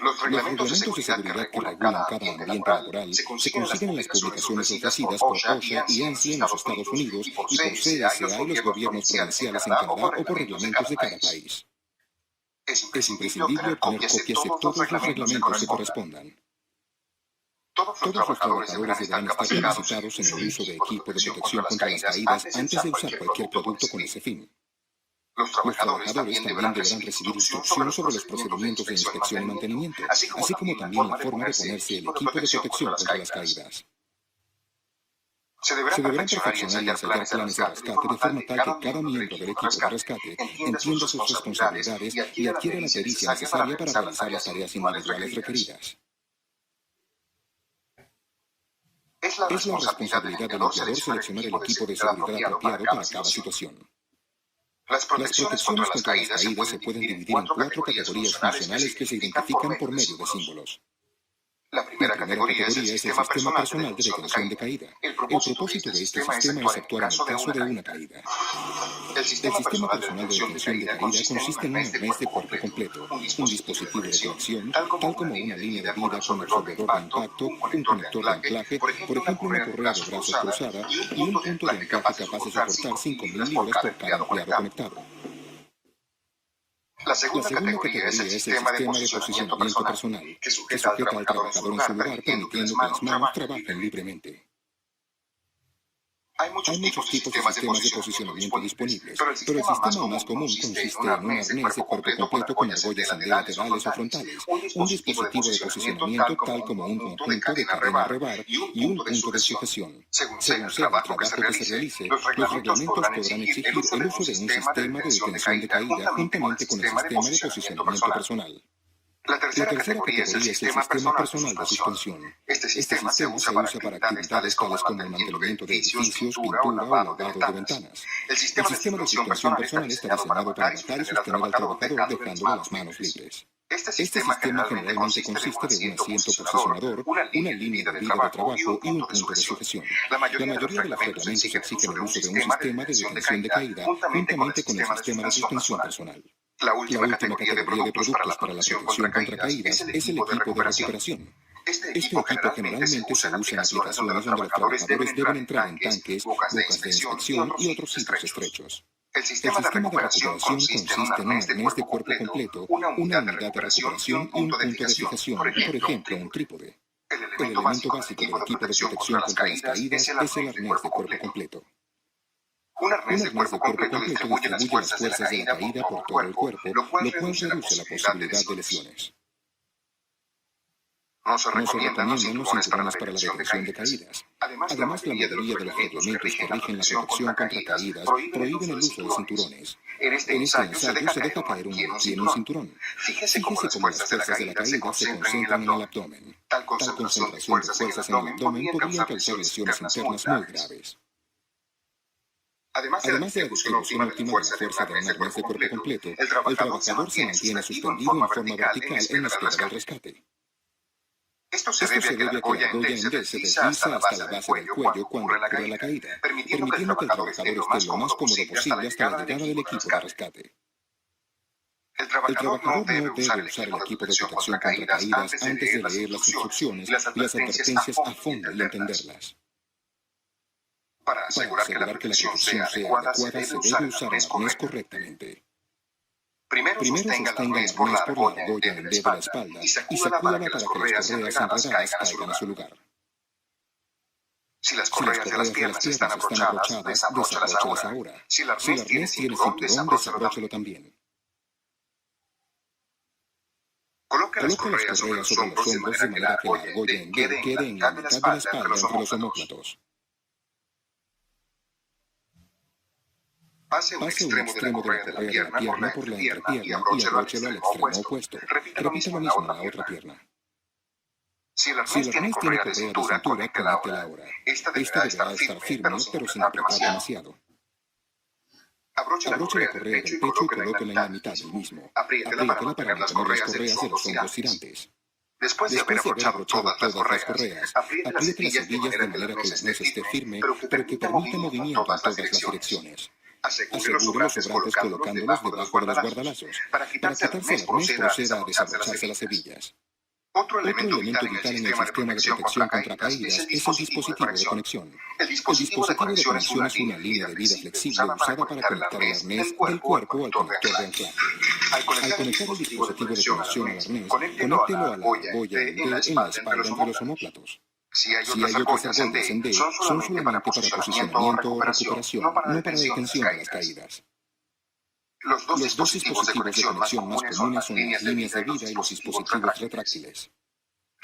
Los reglamentos de seguridad que regulan cada ambiente laboral se consiguen en las publicaciones ofrecidas por OSHA y ANSI en los Estados Unidos y por CSA y los gobiernos provinciales en Canadá o por reglamentos de cada país. Es imprescindible obtener copias de todos los reglamentos que correspondan. Todos los trabajadores deberán estar capacitados en el uso de equipo de protección contra las caídas antes de usar cualquier producto con ese fin. Los trabajadores también deberán recibir instrucción sobre los procedimientos de inspección y mantenimiento, así como también la forma de ponerse el equipo de protección contra las caídas. Se deberán perfeccionar y ensayar planes de rescate de forma tal que cada miembro del equipo de rescate entienda sus responsabilidades y adquiera la pericia necesaria para realizar las tareas individuales requeridas. Es la responsabilidad del empleador seleccionar el equipo de seguridad apropiado para cada situación. Las protecciones contra las caídas se pueden dividir en 4 categorías funcionales que se identifican por medio de símbolos. La primera categoría es el sistema personal de detención de caída. El propósito de este sistema es actuar en el caso de una caída. El sistema personal de detención de caída consiste en un arnés de cuerpo completo, un dispositivo de conexión, tal como una línea de vida con absorbedor de impacto, un conector de anclaje, por ejemplo una correa de brazos cruzada, y un punto de anclaje capaz de soportar 5.000 libras por cada empleado conectado. La segunda categoría es el sistema de posicionamiento personal, que sujeta al trabajador en su lugar, permitiendo que las manos trabajen libremente. Hay muchos tipos de sistemas de posicionamiento disponibles, pero el sistema más común consiste en un arnés de cuerpo completo con argollas laterales o frontales, un dispositivo de posicionamiento tal como un conjunto de cadena a rebar y un punto de sujeción. Según sea el trabajo que se realice, los reglamentos podrán exigir el uso de un sistema de detención de caída juntamente con el sistema de posicionamiento personal. La tercera categoría es el sistema personal de suspensión. Este sistema se usa para actividades tales como el mantenimiento de edificios, pintura o lavado de ventanas. El sistema de suspensión personal está diseñado para bajar y sostener al trabajador dejándole las manos libres. Este sistema generalmente consiste de un asiento posicionador, una línea de vida de trabajo y un punto de sujeción. La mayoría de los reglamentos exigen el uso de un sistema de detención de caída juntamente con el sistema de suspensión personal. La última categoría de productos para la protección contra caídas es el equipo de recuperación. Este equipo generalmente se usa en aplicaciones donde los trabajadores deben entrar en tanques, bocas de inspección y otros sitios estrechos. El sistema de recuperación consiste en un arnés de cuerpo completo, una unidad de recuperación y un punto de fijación, por ejemplo, un trípode. El elemento básico del equipo de protección contra las caídas es el arnés de cuerpo completo. Un arnés de cuerpo completo distribuye las fuerzas de la caída por todo el cuerpo, lo cual reduce la posibilidad de lesiones. No se recomiendan los cinturones para la detección de caídas. Además, la mayoría de los reglamentos que rigen la protección contra caídas prohíben el uso de cinturones. En este ensayo se deja caer un maniquí en un cinturón. Fíjese cómo las fuerzas de la caída se concentran en el abdomen. Tal concentración de fuerzas en el abdomen podría causar lesiones internas muy graves. Además de la distribución óptima de la fuerza de un arnés de cuerpo completo, el trabajador se mantiene suspendido en forma vertical en espera del rescate. Esto se debe a que la argolla en D se desliza hasta la base del cuello cuando ocurre la caída, permitiendo que el trabajador esté lo más cómodo posible hasta la llegada del equipo de rescate. El trabajador no debe usar el equipo de protección contra caídas antes de leer las instrucciones y las advertencias a fondo y entenderlas. Para asegurar que la protección sea adecuada, se debe usar el arnés correctamente. Primero sostenga el arnés por la argolla en D de la espalda y sacúdala para que las correas enredadas caigan a su lugar. Si las correas de las piernas están abrochadas, desabróchalas ahora. Si el arnés tiene cinturón, desabróchalo también. Coloque las correas sobre los hombros de manera que la argolla en D quede en la mitad de la espalda entre los omóplatos. Pase un extremo de la correa de la pierna por la entrepierna y abróchelo al extremo opuesto. Repita lo mismo en la otra pierna. Si el arnés tiene correa de cintura, conéctela ahora. Esta deberá estar firme, pero sin apretar demasiado. Abroche la correa del pecho y colóquela en la mitad del mismo. Apriétela para mantener las correas de los hombros tirantes. Después de haber abrochado todas las correas, apriete las hebillas de manera que el arnés esté firme, pero que permita movimiento en todas las direcciones. Asegure los sobrantes colocándolos debajo de los guardalazos. Para quitarse el arnés, proceda a desabrocharse las hebillas. Otro elemento vital en el sistema de protección contra caídas es el dispositivo de conexión. El dispositivo de conexión es una línea de vida flexible usada para conectar el arnés del cuerpo al conector de anclaje. Al conectar el dispositivo de conexión al arnés, conéctelo a la argolla en la espalda entre los omóplatos. Si hay otras argollas en D, son solamente para posicionamiento o recuperación, no para detención de las caídas. Los dos dispositivos de conexión más comunes son las líneas de vida y los dispositivos retráctiles.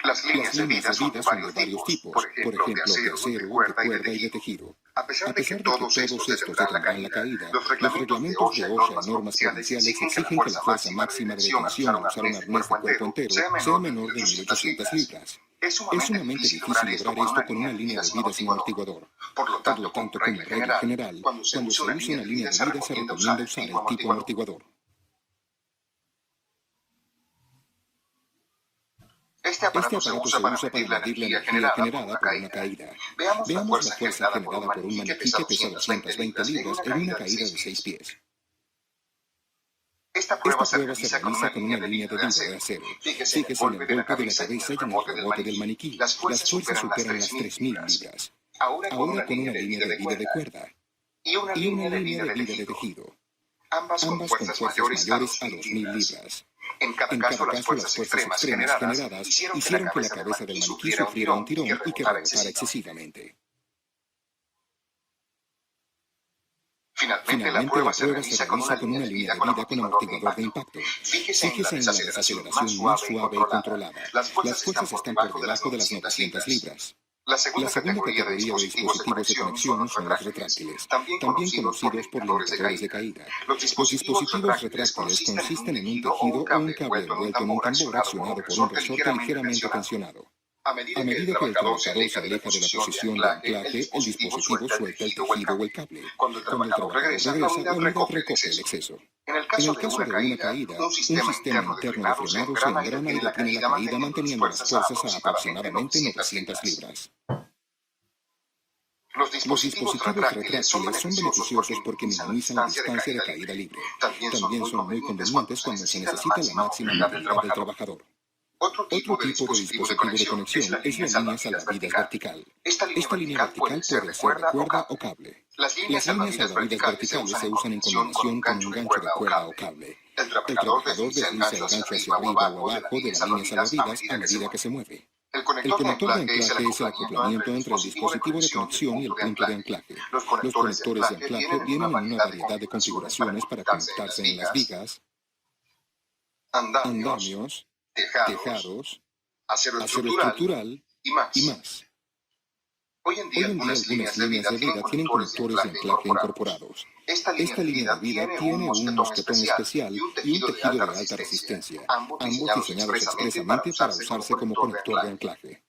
Las líneas de vida son de varios tipos, por ejemplo, de acero, de cuerda y de tejido. A pesar de que todos estos detendrán la caída, los reglamentos de OSHA y normas provinciales exigen que la fuerza máxima de detención al usar un arnés de cuerpo entero sea menor de 1.800 libras. Es sumamente difícil lograr esto con una línea de vida sin amortiguador. Por lo tanto, como regla general, cuando se usa una línea de vida se recomienda usar el tipo amortiguador. Este aparato se usa para medir la energía generada por una caída. Veamos la fuerza generada por un maniquí que pesa 220 libras en una caída de 6 pies. Esta prueba se realiza con una línea de vida de acero. Fíjese en el golpe de la cabeza y en el rebote del maniquí. Las fuerzas superan las 3.000 libras. Ahora con una línea de vida de cuerda y una línea de vida de tejido. Ambas con fuerzas mayores a 2.000 libras. En cada caso, las fuerzas extremas generadas hicieron que la cabeza del maniquí sufriera un tirón y que rebotara excesivamente. Finalmente, la prueba se realiza con una línea de vida con amortiguador de impacto. Fíjese en la desaceleración más suave y controlada. Las fuerzas están por debajo de las 900 libras. La segunda categoría de dispositivos de conexión son los retráctiles, también conocidos por limitadores de caída. Los dispositivos retráctiles consisten en un tejido o un cable envuelto en un tambor accionado por un resorte ligeramente tensionado. A medida que el trabajador se aleja de la posición de anclaje, el dispositivo suelta el tejido o el cable. Cuando el trabajador regresa, la unidad recoge el exceso. En el caso de una caída, un sistema interno de frenado se engrana y detiene la caída manteniendo las fuerzas a aproximadamente 900 libras. Los dispositivos retráctiles son beneficiosos porque minimizan la distancia de caída libre. También son muy convenientes cuando se necesita la máxima movilidad del trabajador. Otro tipo de dispositivo de conexión es la línea salvavidas vertical. Esta línea vertical puede ser de cuerda o cable. Las líneas salvavidas verticales se usan en combinación con un gancho de cuerda o cable. El trabajador desliza el gancho hacia arriba o abajo de la línea salvavidas a medida que se mueve. El conector de anclaje es el acoplamiento entre el dispositivo de conexión y el punto de anclaje. Los conectores de anclaje vienen en una variedad de configuraciones para conectarse en las vigas, andamios, tejados, acero estructural y más. Hoy en día algunas líneas de vida tienen conectores de anclaje incorporados. Esta línea de vida tiene un mosquetón especial y un tejido de alta resistencia, ambos diseñados expresamente para usarse como conector de anclaje.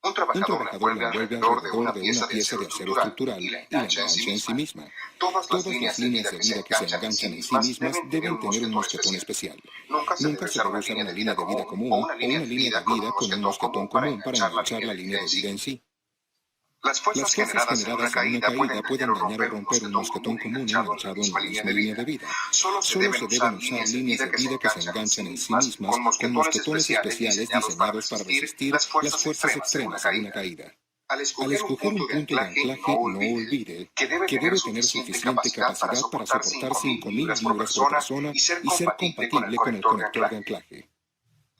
Un trabajador la envuelve alrededor de una pieza de acero estructural y la engancha en sí misma. Todas las líneas de vida que se enganchan en sí mismas deben tener un mosquetón especial. Nunca se debe usar una línea de vida común o una línea de vida con un mosquetón común para enganchar la línea de vida en sí. Las fuerzas generadas en una caída pueden dañar o romper un mosquetón común enganchado en la misma línea de vida. Solo se deben usar líneas de vida que se enganchan en sí mismas con mosquetones especiales diseñados para resistir las fuerzas extremas en una caída. Al escoger un punto de anclaje, no olvide que debe tener suficiente capacidad para soportar 5.000 libras por persona y ser compatible con el conector de anclaje.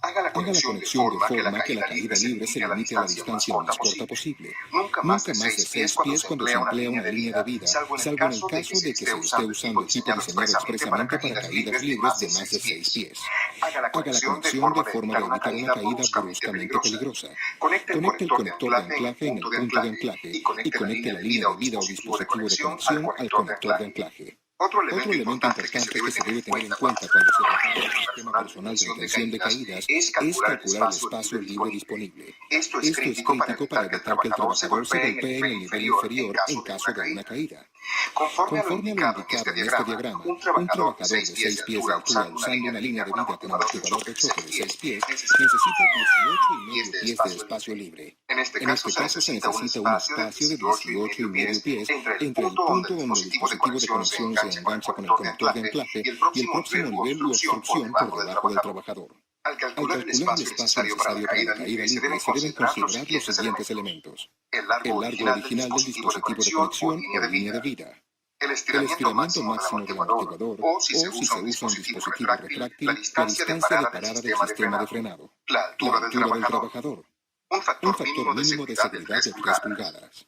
Haga la conexión de forma que la caída libre se limite a la distancia más corta posible. Nunca más de 6 pies cuando se emplea una línea de vida, salvo en el caso de que se esté usando equipo diseñado expresamente para caídas libres de más de 6 pies. Haga la conexión de forma de evitar una caída bruscamente peligrosa. Conecte el conector de anclaje en el punto de anclaje y conecte la línea de vida o dispositivo de conexión al conector de anclaje. Otro elemento importante que se debe tener en cuenta cuando se trabaja en el sistema personal de detención de caídas es calcular el espacio libre disponible. Esto es crítico para evitar que el trabajador se golpee en el nivel inferior en caso de una caída. Conforme a lo indicado en este diagrama, un trabajador de 6 pies de altura usando una línea de vida con amortiguador de choque de 6 pies necesita 18,5 pies de espacio libre. En este caso se necesita un espacio de 18,5 pies entre el punto donde el dispositivo de conexión se engancha con el conector de anclaje y el próximo nivel u obstrucción por debajo del trabajador. Al calcular el espacio necesario para la caída libre se deben considerar los siguientes elementos. El largo original del dispositivo de conexión o línea de vida. El estiramiento máximo del amortiguador o, si se usa un dispositivo retráctil, la distancia de parada del sistema de frenado. La altura del trabajador. Un factor mínimo de seguridad de 3 pulgadas.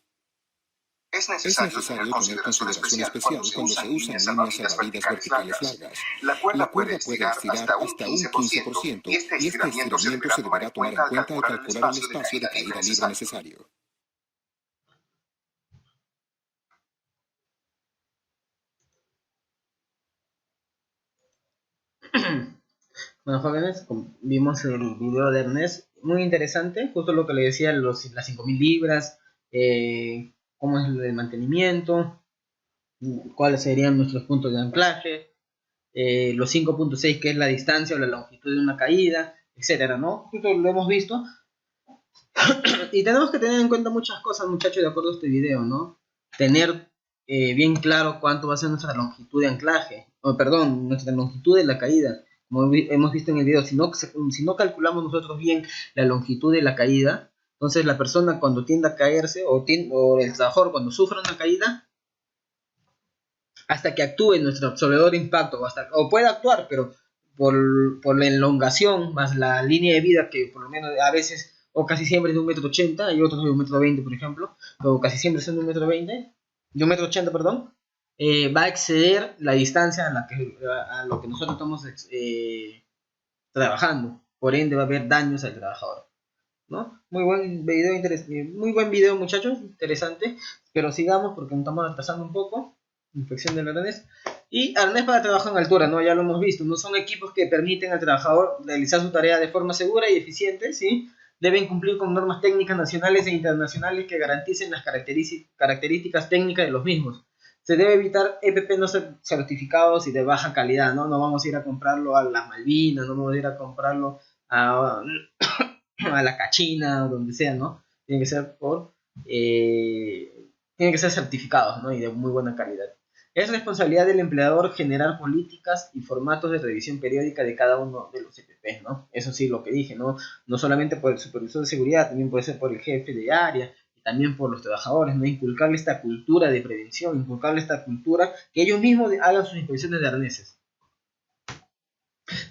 Es necesario tener consideración especial cuando se usan líneas salvavidas verticales largas. La cuerda puede estirar hasta un 15% y este estiramiento se deberá tomar en cuenta al calcular el espacio de caída libre necesario. Bueno, jóvenes, vimos el video de Ernest, muy interesante, justo lo que le decía, las 5.000 libras, cómo es el mantenimiento, cuáles serían nuestros puntos de anclaje, los 5.6 que es la distancia o la longitud de una caída, etcétera, ¿no? Justo lo hemos visto. Y tenemos que tener en cuenta muchas cosas, muchachos, de acuerdo a este video, ¿no? Tener bien claro cuánto va a ser nuestra longitud de anclaje, nuestra longitud de la caída. Como hemos visto en el video, si no calculamos nosotros bien la longitud de la caída, entonces la persona cuando tiende a caerse o el trabajador cuando sufre una caída, hasta que actúe nuestro absorbedor de impacto o puede actuar, pero por la elongación más la línea de vida, que por lo menos a veces o casi siempre es de 1,80 m y otros de 1,20 m, por ejemplo, o casi siempre son de 1,80 m, va a exceder la distancia a lo que nosotros estamos trabajando. Por ende va a haber daños al trabajador, ¿no? Muy buen video, muchachos, interesante. Pero sigamos porque nos estamos atrasando un poco. Infección del arnés. Y arnés para trabajo en altura, ¿no? Ya lo hemos visto. No son equipos que permiten al trabajador realizar su tarea de forma segura y eficiente, ¿sí? Deben cumplir con normas técnicas nacionales e internacionales que garanticen las características técnicas de los mismos. Se debe evitar EPP no certificados y de baja calidad, ¿no? No vamos a ir a comprarlo a las Malvinas, no vamos a ir a comprarlo a la Cachina, donde sea, ¿no? Tienen que ser certificados, ¿no? Y de muy buena calidad. Es responsabilidad del empleador generar políticas y formatos de revisión periódica de cada uno de los EPP, ¿no? Eso sí, lo que dije, ¿no? No solamente por el supervisor de seguridad, también puede ser por el jefe de área, también por los trabajadores, ¿no? Inculcarle esta cultura de prevención, inculcarle esta cultura, que ellos mismos hagan sus inspecciones de arneses.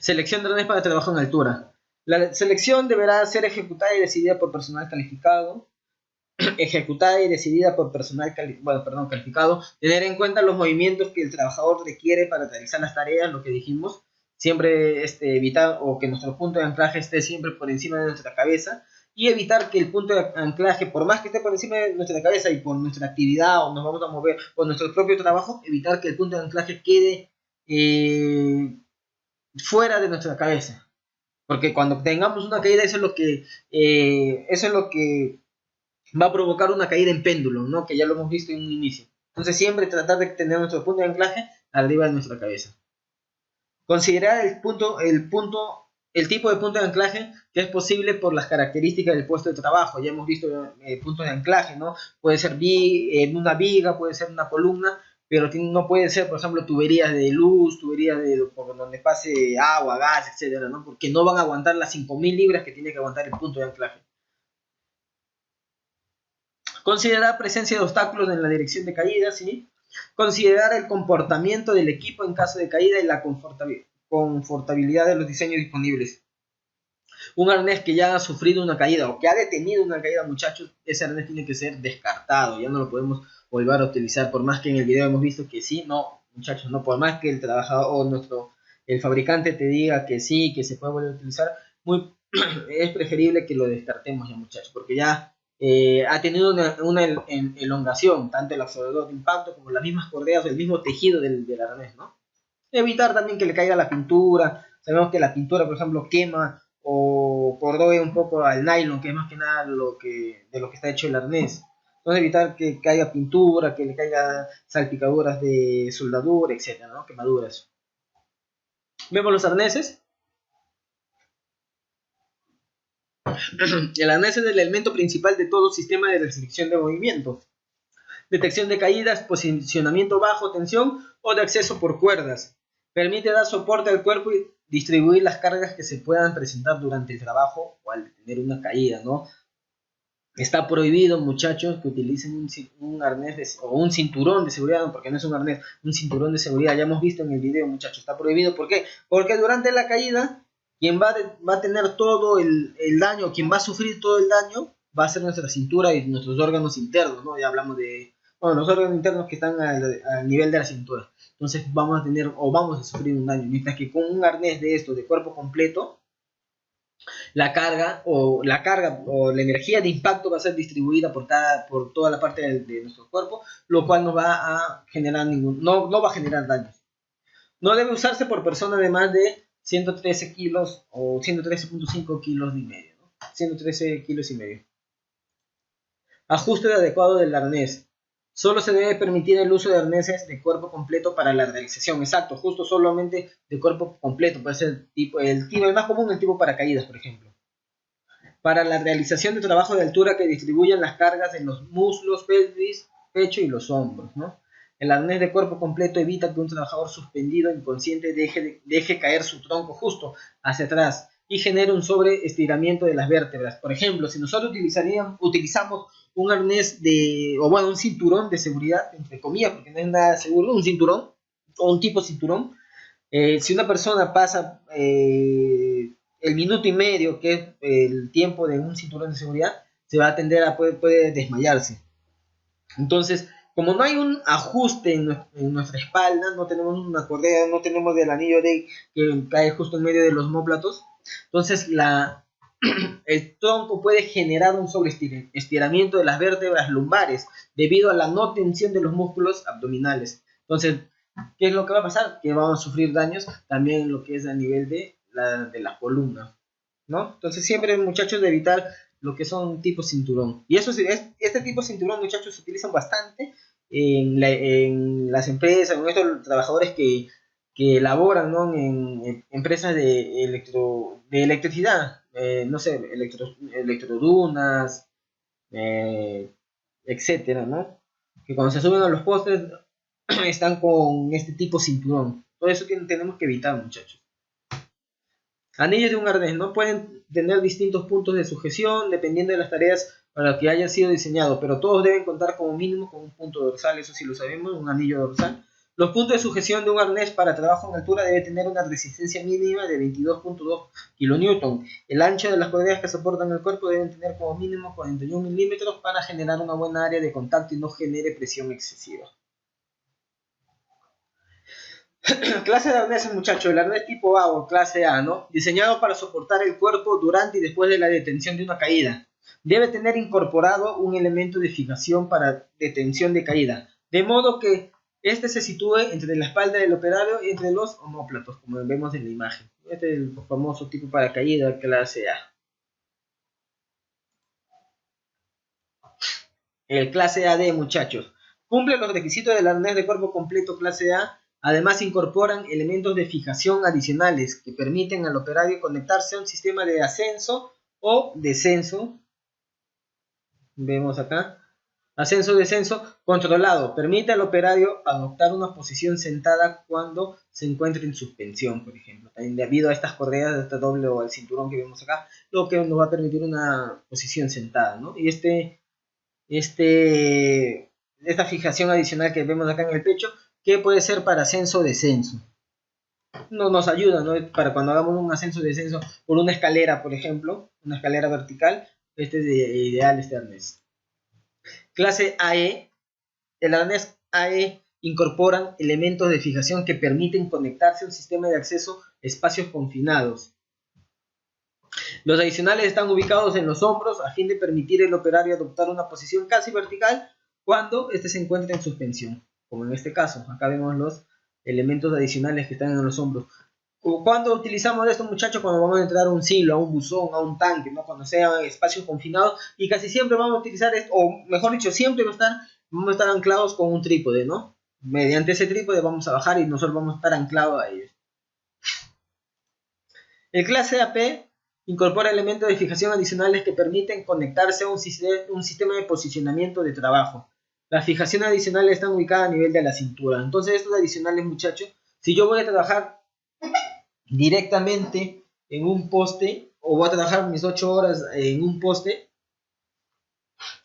Selección de arnés para trabajo en altura. La selección deberá ser ejecutada y decidida por personal calificado. Calificado. Tener en cuenta los movimientos que el trabajador requiere para realizar las tareas, lo que dijimos. siempre evitar o que nuestro punto de anclaje esté siempre por encima de nuestra cabeza, y evitar que el punto de anclaje, por más que esté por encima de nuestra cabeza y por nuestra actividad o nos vamos a mover por nuestro propio trabajo, evitar que el punto de anclaje quede fuera de nuestra cabeza, porque cuando tengamos una caída eso es lo que va a provocar una caída en péndulo, ¿no? Que ya lo hemos visto en un inicio. Entonces siempre tratar de tener nuestro punto de anclaje arriba de nuestra cabeza. Considerar el tipo de punto de anclaje que es posible por las características del puesto de trabajo. Ya hemos visto puntos de anclaje, ¿no? Puede ser en una viga, puede ser una columna, pero no puede ser, por ejemplo, tuberías de luz, tuberías por donde pase agua, gas, etcétera, ¿no? Porque no van a aguantar las 5.000 libras que tiene que aguantar el punto de anclaje. Considerar presencia de obstáculos en la dirección de caída, ¿sí? Considerar el comportamiento del equipo en caso de caída y la confortabilidad de los diseños disponibles. Un arnés que ya ha sufrido una caída o que ha detenido una caída, muchachos, ese arnés tiene que ser descartado, ya no lo podemos volver a utilizar, por más que en el video hemos visto que sí, no, muchachos, no, por más que el trabajador o el fabricante te diga que sí, que se puede volver a utilizar, es preferible que lo descartemos ya, muchachos, porque ya ha tenido una elongación, tanto el absorbedor de impacto como las mismas correas, el mismo tejido del arnés, ¿no? Evitar también que le caiga la pintura. Sabemos que la pintura, por ejemplo, quema o corroe un poco al nylon, que es más que nada de lo que está hecho el arnés. Entonces evitar que caiga pintura, que le caiga salpicaduras de soldadura, etcétera, ¿no? Quemaduras. Vemos los arneses. El arnés es el elemento principal de todo sistema de restricción de movimiento. Detección de caídas, posicionamiento bajo tensión o de acceso por cuerdas. Permite dar soporte al cuerpo y distribuir las cargas que se puedan presentar durante el trabajo o al tener una caída, ¿no? Está prohibido, muchachos, que utilicen un arnés o un cinturón de seguridad, no, porque no es un arnés, un cinturón de seguridad. Ya hemos visto en el video, muchachos, está prohibido. ¿Por qué? Porque durante la caída, quien va a tener todo el daño, quien va a sufrir todo el daño, va a ser nuestra cintura y nuestros órganos internos, ¿no? Ya hablamos de los órganos internos que están al nivel de la cintura. Entonces vamos a sufrir un daño. Mientras que con un arnés de esto, de cuerpo completo, la carga o la energía de impacto va a ser distribuida por toda la parte de nuestro cuerpo, lo cual no va a generar no va a generar daños. No debe usarse por personas de más de 113 kilos o 113.5 kilos y medio, ¿no? 113 kilos y medio. Ajuste adecuado del arnés. Solo se debe permitir el uso de arneses de cuerpo completo para la realización. Exacto, justo solamente de cuerpo completo. Puede ser el más común, el tipo paracaídas, por ejemplo. Para la realización de trabajo de altura que distribuyan las cargas en los muslos, pelvis, pecho y los hombros, ¿no? El arnés de cuerpo completo evita que un trabajador suspendido inconsciente deje caer su tronco justo hacia atrás y genere un sobreestiramiento de las vértebras. Por ejemplo, si nosotros utilizamos un arnés un cinturón de seguridad, entre comillas, porque no es nada seguro, un cinturón o un tipo cinturón, si una persona pasa el minuto y medio, que es el tiempo de un cinturón de seguridad, se va a tender a puede desmayarse. Entonces, como no hay un ajuste en nuestra espalda, no tenemos una correa, no tenemos el anillo que cae justo en medio de los omóplatos, entonces el tronco puede generar un sobreestiramiento de las vértebras lumbares debido a la no tensión de los músculos abdominales. Entonces, ¿qué es lo que va a pasar? Que vamos a sufrir daños también en lo que es a nivel de la columna, ¿no? Entonces siempre, muchachos, de evitar lo que son tipo cinturón. Y este tipo de cinturón, muchachos, se utilizan bastante en las empresas, en estos trabajadores que elaboran, ¿no? En empresas de electricidad, no sé, electrodunas, etcétera, ¿no? Que cuando se suben a los postes están con este tipo de cinturón. Todo eso tenemos que evitar, muchachos. Anillos de un arnés no pueden tener distintos puntos de sujeción dependiendo de las tareas para las que hayan sido diseñados, pero todos deben contar como mínimo con un punto dorsal, eso sí lo sabemos, un anillo dorsal. Los puntos de sujeción de un arnés para trabajo en altura debe tener una resistencia mínima de 22.2 kN. El ancho de las correas que soportan el cuerpo deben tener como mínimo 41 milímetros para generar una buena área de contacto y no genere presión excesiva. Clase de arneses, muchachos. El arnés tipo A o clase A, ¿no? Diseñado para soportar el cuerpo durante y después de la detención de una caída. Debe tener incorporado un elemento de fijación para detención de caída, de modo que este se sitúe entre la espalda del operario y entre los omóplatos, como vemos en la imagen. Este es el famoso tipo paracaídas clase A. El clase AD, muchachos. Cumple los requisitos del arnés de cuerpo completo clase A. Además, incorporan elementos de fijación adicionales que permiten al operario conectarse a un sistema de ascenso o descenso. Vemos acá. Ascenso-descenso controlado. Permite al operario adoptar una posición sentada cuando se encuentre en suspensión, por ejemplo. También debido a estas correas de esta doble o al cinturón que vemos acá, lo que nos va a permitir una posición sentada, ¿no? Y esta fijación adicional que vemos acá en el pecho, que puede ser para ascenso-descenso. Nos ayuda, ¿no? Para cuando hagamos un ascenso-descenso por una escalera, por ejemplo, una escalera vertical, este es ideal, este arnés. Clase AE. El arnés AE incorporan elementos de fijación que permiten conectarse a un sistema de acceso a espacios confinados. Los adicionales están ubicados en los hombros a fin de permitir al operario adoptar una posición casi vertical cuando éste se encuentra en suspensión, como en este caso. Acá vemos los elementos adicionales que están en los hombros. Cuando utilizamos esto, muchachos, cuando vamos a entrar a un silo, a un buzón, a un tanque, ¿no? Cuando sea espacio confinado, y casi siempre vamos a utilizar esto, o mejor dicho, siempre vamos a estar anclados con un trípode, ¿no? Mediante ese trípode vamos a bajar y nosotros vamos a estar anclados a ellos. El clase AP incorpora elementos de fijación adicionales que permiten conectarse a un sistema de posicionamiento de trabajo. Las fijaciones adicionales están ubicadas a nivel de la cintura. Entonces, estos adicionales, muchachos, si yo voy a trabajar directamente en un poste, o voy a trabajar mis 8 horas en un poste,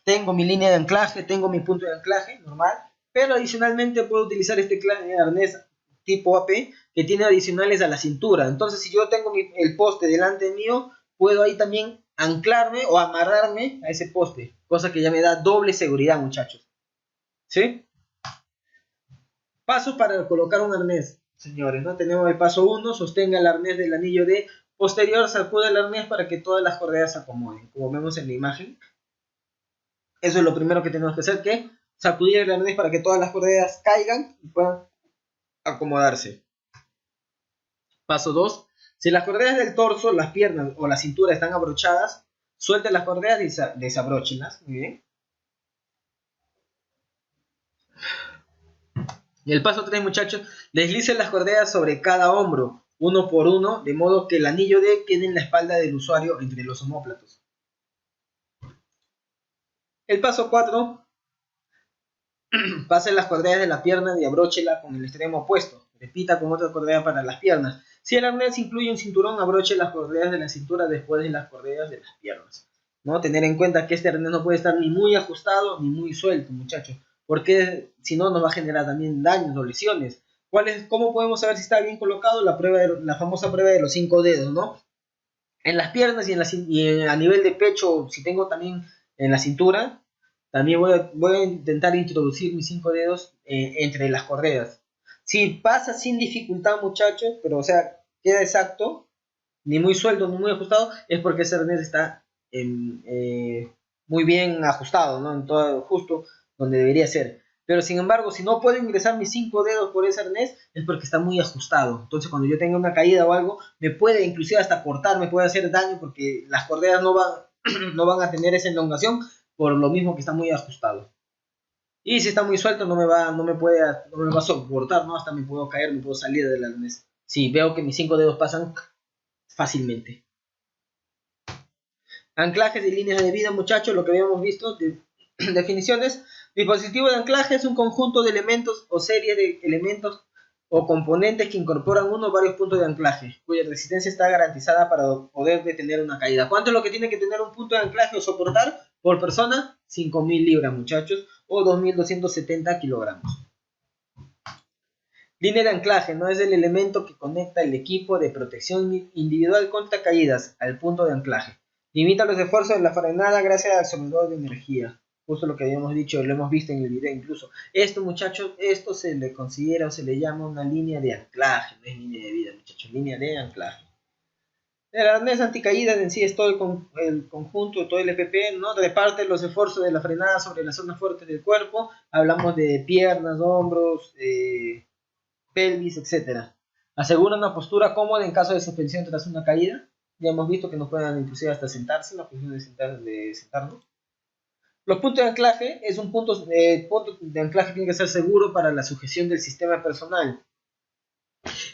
tengo mi línea de anclaje, tengo mi punto de anclaje normal, pero adicionalmente puedo utilizar este arnés tipo AP que tiene adicionales a la cintura. Entonces, si yo tengo el poste delante mío, puedo ahí también anclarme o amarrarme a ese poste, cosa que ya me da doble seguridad, muchachos. ¿Sí? Pasos para colocar un arnés, señores, ¿no? Tenemos el paso 1, sostenga el arnés del anillo D. Posterior, sacude el arnés para que todas las correas se acomoden, como vemos en la imagen. Eso es lo primero que tenemos que hacer, que sacudir el arnés para que todas las correas caigan y puedan acomodarse. Paso 2. Si las correas del torso, las piernas o la cintura están abrochadas, suelte las correas y desabróchenlas. Muy bien. Y el paso 3, muchachos, deslice las correas sobre cada hombro, uno por uno, de modo que el anillo D quede en la espalda del usuario entre los omóplatos. El paso 4, pase las correas de la pierna y abróchela con el extremo opuesto. Repita con otra correa para las piernas. Si el arnés incluye un cinturón, abroche las correas de la cintura después de las correas de las piernas, ¿no? Tener en cuenta que este arnés no puede estar ni muy ajustado ni muy suelto, muchachos, porque si no nos va a generar también daños o lesiones. ¿Cómo podemos saber si está bien colocado? La famosa prueba de los 5 dedos, ¿no? En las piernas y a nivel de pecho, si tengo también en la cintura, también voy a intentar introducir mis 5 dedos entre las correas. Si pasa sin dificultad, muchachos, pero o sea, queda exacto, ni muy suelto ni muy ajustado, es porque ese arnés está muy bien ajustado, ¿no? En todo, justo donde debería ser. Pero sin embargo, si no puedo ingresar mis 5 dedos por ese arnés, es porque está muy ajustado. Entonces, cuando yo tenga una caída o algo, me puede inclusive hasta cortar, me puede hacer daño, porque las correas no van a tener esa elongación, por lo mismo que está muy ajustado. Y si está muy suelto, no me va a soportar, ¿no? Hasta me puedo caer, me puedo salir del arnés. Sí, veo que mis 5 dedos pasan fácilmente. Anclajes y líneas de vida, muchachos, lo que habíamos visto. Definiciones. Dispositivo de anclaje es un conjunto de elementos o serie de elementos o componentes que incorporan uno o varios puntos de anclaje, cuya resistencia está garantizada para poder detener una caída. ¿Cuánto es lo que tiene que tener un punto de anclaje o soportar por persona? 5.000 libras, muchachos, o 2.270 kilogramos. Línea de anclaje, no es el elemento que conecta el equipo de protección individual contra caídas al punto de anclaje. Limita los esfuerzos de la frenada gracias al absorbedor de energía. justo lo que habíamos dicho, lo hemos visto en el video incluso. Esto, muchachos, esto se le considera o se le llama una línea de anclaje, no es línea de vida, muchachos, línea de anclaje. El arnés anticaída en sí es todo el conjunto, todo el EPP, ¿no? Reparte los esfuerzos de la frenada sobre las zonas fuertes del cuerpo. Hablamos de piernas, hombros, pelvis, etc. Asegura una postura cómoda en caso de suspensión tras una caída. Ya hemos visto que nos pueden inclusive hasta sentarse, la posición de sentarnos. Los puntos de anclaje es un punto de anclaje tiene que ser seguro para la sujeción del sistema personal.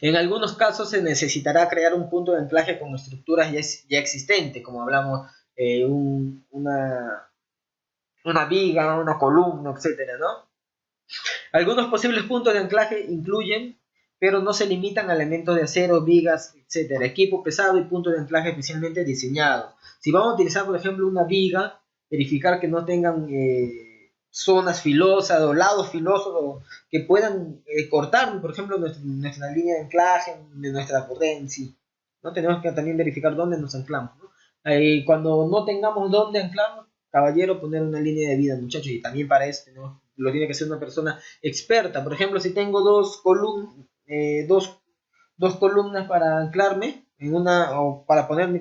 En algunos casos se necesitará crear un punto de anclaje con estructuras ya existentes, como hablamos, una viga, una columna, etcétera, ¿no? Algunos posibles puntos de anclaje incluyen, pero no se limitan a elementos de acero, vigas, etcétera, equipo pesado y puntos de anclaje especialmente diseñados. Si vamos a utilizar, por ejemplo, una viga, verificar que no tengan zonas filosas o lados filosos o que puedan cortar, por ejemplo, nuestra línea de anclaje de nuestra correa en sí, ¿no? Tenemos que también verificar dónde nos anclamos, ¿no? Cuando no tengamos dónde anclarnos, caballero, poner una línea de vida, muchachos, y también para eso lo tiene que ser una persona experta. Por ejemplo, si tengo dos columnas para anclarme o para poner mi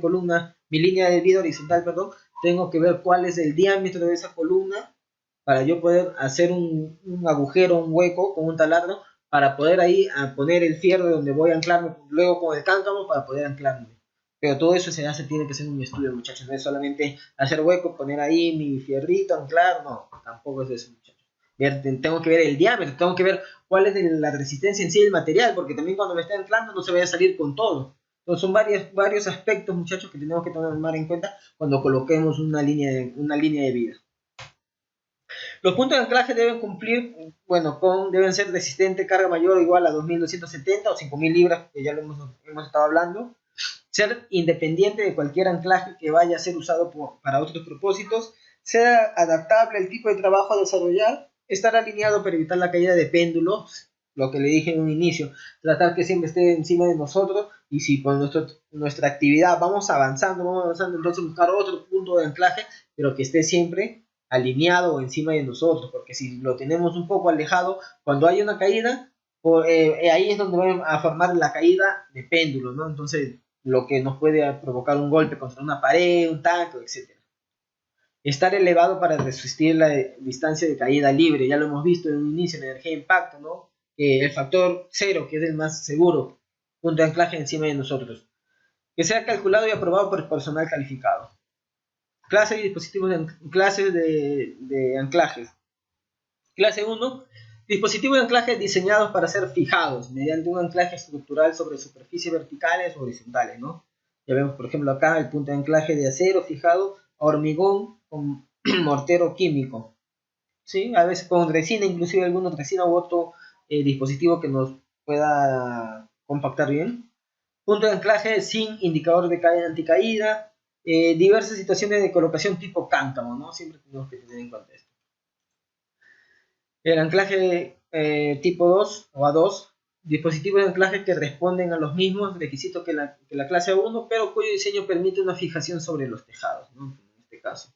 línea de vida horizontal, perdón, tengo que ver cuál es el diámetro de esa columna para yo poder hacer un agujero, un hueco con un taladro para poder ahí poner el fierro donde voy a anclarme, luego con el cáncamo para poder anclarme. Pero todo eso tiene que ser un estudio, muchachos, no es solamente hacer hueco, poner ahí mi fierrito, anclar, no, tampoco es eso, muchachos. Tengo que ver el diámetro, tengo que ver cuál es la resistencia en sí del material, porque también cuando me esté anclando no se vaya a salir con todo. Entonces son varios aspectos, muchachos, que tenemos que tomar en cuenta cuando coloquemos una línea de vida. Los puntos de anclaje deben cumplir, deben ser resistentes, carga mayor o igual a 2.270 o 5.000 libras, que ya lo hemos estado hablando. Ser independiente de cualquier anclaje que vaya a ser usado para otros propósitos. Ser adaptable al tipo de trabajo a desarrollar. Estar alineado para evitar la caída de péndulos, lo que le dije en un inicio. Tratar que siempre esté encima de nosotros. Y si por nuestra actividad vamos avanzando, entonces buscar otro punto de anclaje, pero que esté siempre alineado o encima de nosotros, porque si lo tenemos un poco alejado, cuando hay una caída, ahí es donde va a formar la caída de péndulo, ¿no? Entonces, lo que nos puede provocar un golpe contra una pared, un tanque, etc. Estar elevado para resistir la distancia de caída libre, ya lo hemos visto en un inicio en energía de impacto, ¿no? El factor 0, que es el más seguro, punto de anclaje encima de nosotros. Que sea calculado y aprobado por personal calificado. Clase y dispositivos de anclajes. Clase 1. Dispositivos de anclaje diseñados para ser fijados mediante un anclaje estructural sobre superficies verticales o horizontales, ¿no? Ya vemos, por ejemplo, acá el punto de anclaje de acero fijado a hormigón con mortero químico. ¿Sí? A veces con resina, inclusive alguna resina u otro dispositivo que nos pueda compactar bien. Punto de anclaje sin indicador de caída anticaída. Diversas situaciones de colocación tipo cáncamo, ¿no? Siempre tenemos que tener en cuenta esto. El anclaje tipo 2 o A2, dispositivos de anclaje que responden a los mismos requisitos que la clase 1, pero cuyo diseño permite una fijación sobre los tejados, ¿no? En este caso.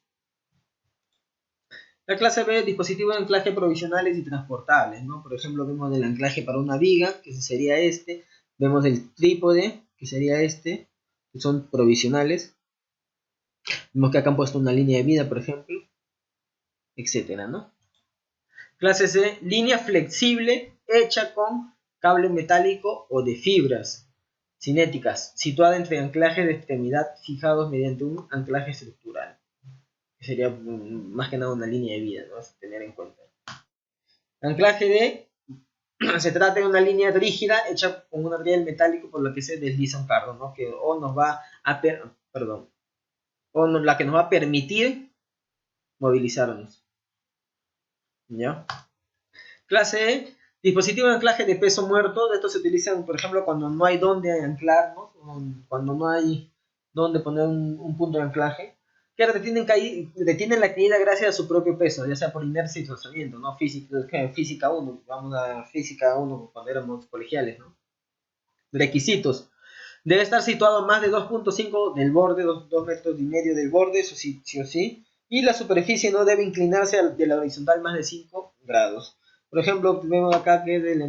La clase B, dispositivos de anclaje provisionales y transportables, ¿no? Por ejemplo, vemos el anclaje para una viga, que sería este. Vemos el trípode, que sería este, que son provisionales. Vemos que acá han puesto una línea de vida, por ejemplo, etcétera, ¿no? Clase C, línea flexible hecha con cable metálico o de fibras cinéticas, situada entre anclajes de extremidad fijados mediante un anclaje estructural. Que sería más que nada una línea de vida, ¿no? A tener en cuenta. Anclaje D, se trata de una línea rígida hecha con un riel metálico por la que se desliza un carro, ¿no? La que nos va a permitir movilizarnos. ¿Ya? Clase E, dispositivo de anclaje de peso muerto. De estos se utilizan, por ejemplo, cuando no hay dónde anclarnos, cuando no hay dónde poner un punto de anclaje, que detienen la caída gracias a su propio peso, ya sea por inercia y rozamiento, ¿no? Física 1, vamos a física 1 cuando éramos colegiales, ¿no? Requisitos. Debe estar situado a más de 2.5 del borde, 2 metros y medio del borde, eso sí o sí. Y la superficie no debe inclinarse de la horizontal más de 5 grados. Por ejemplo, vemos acá que el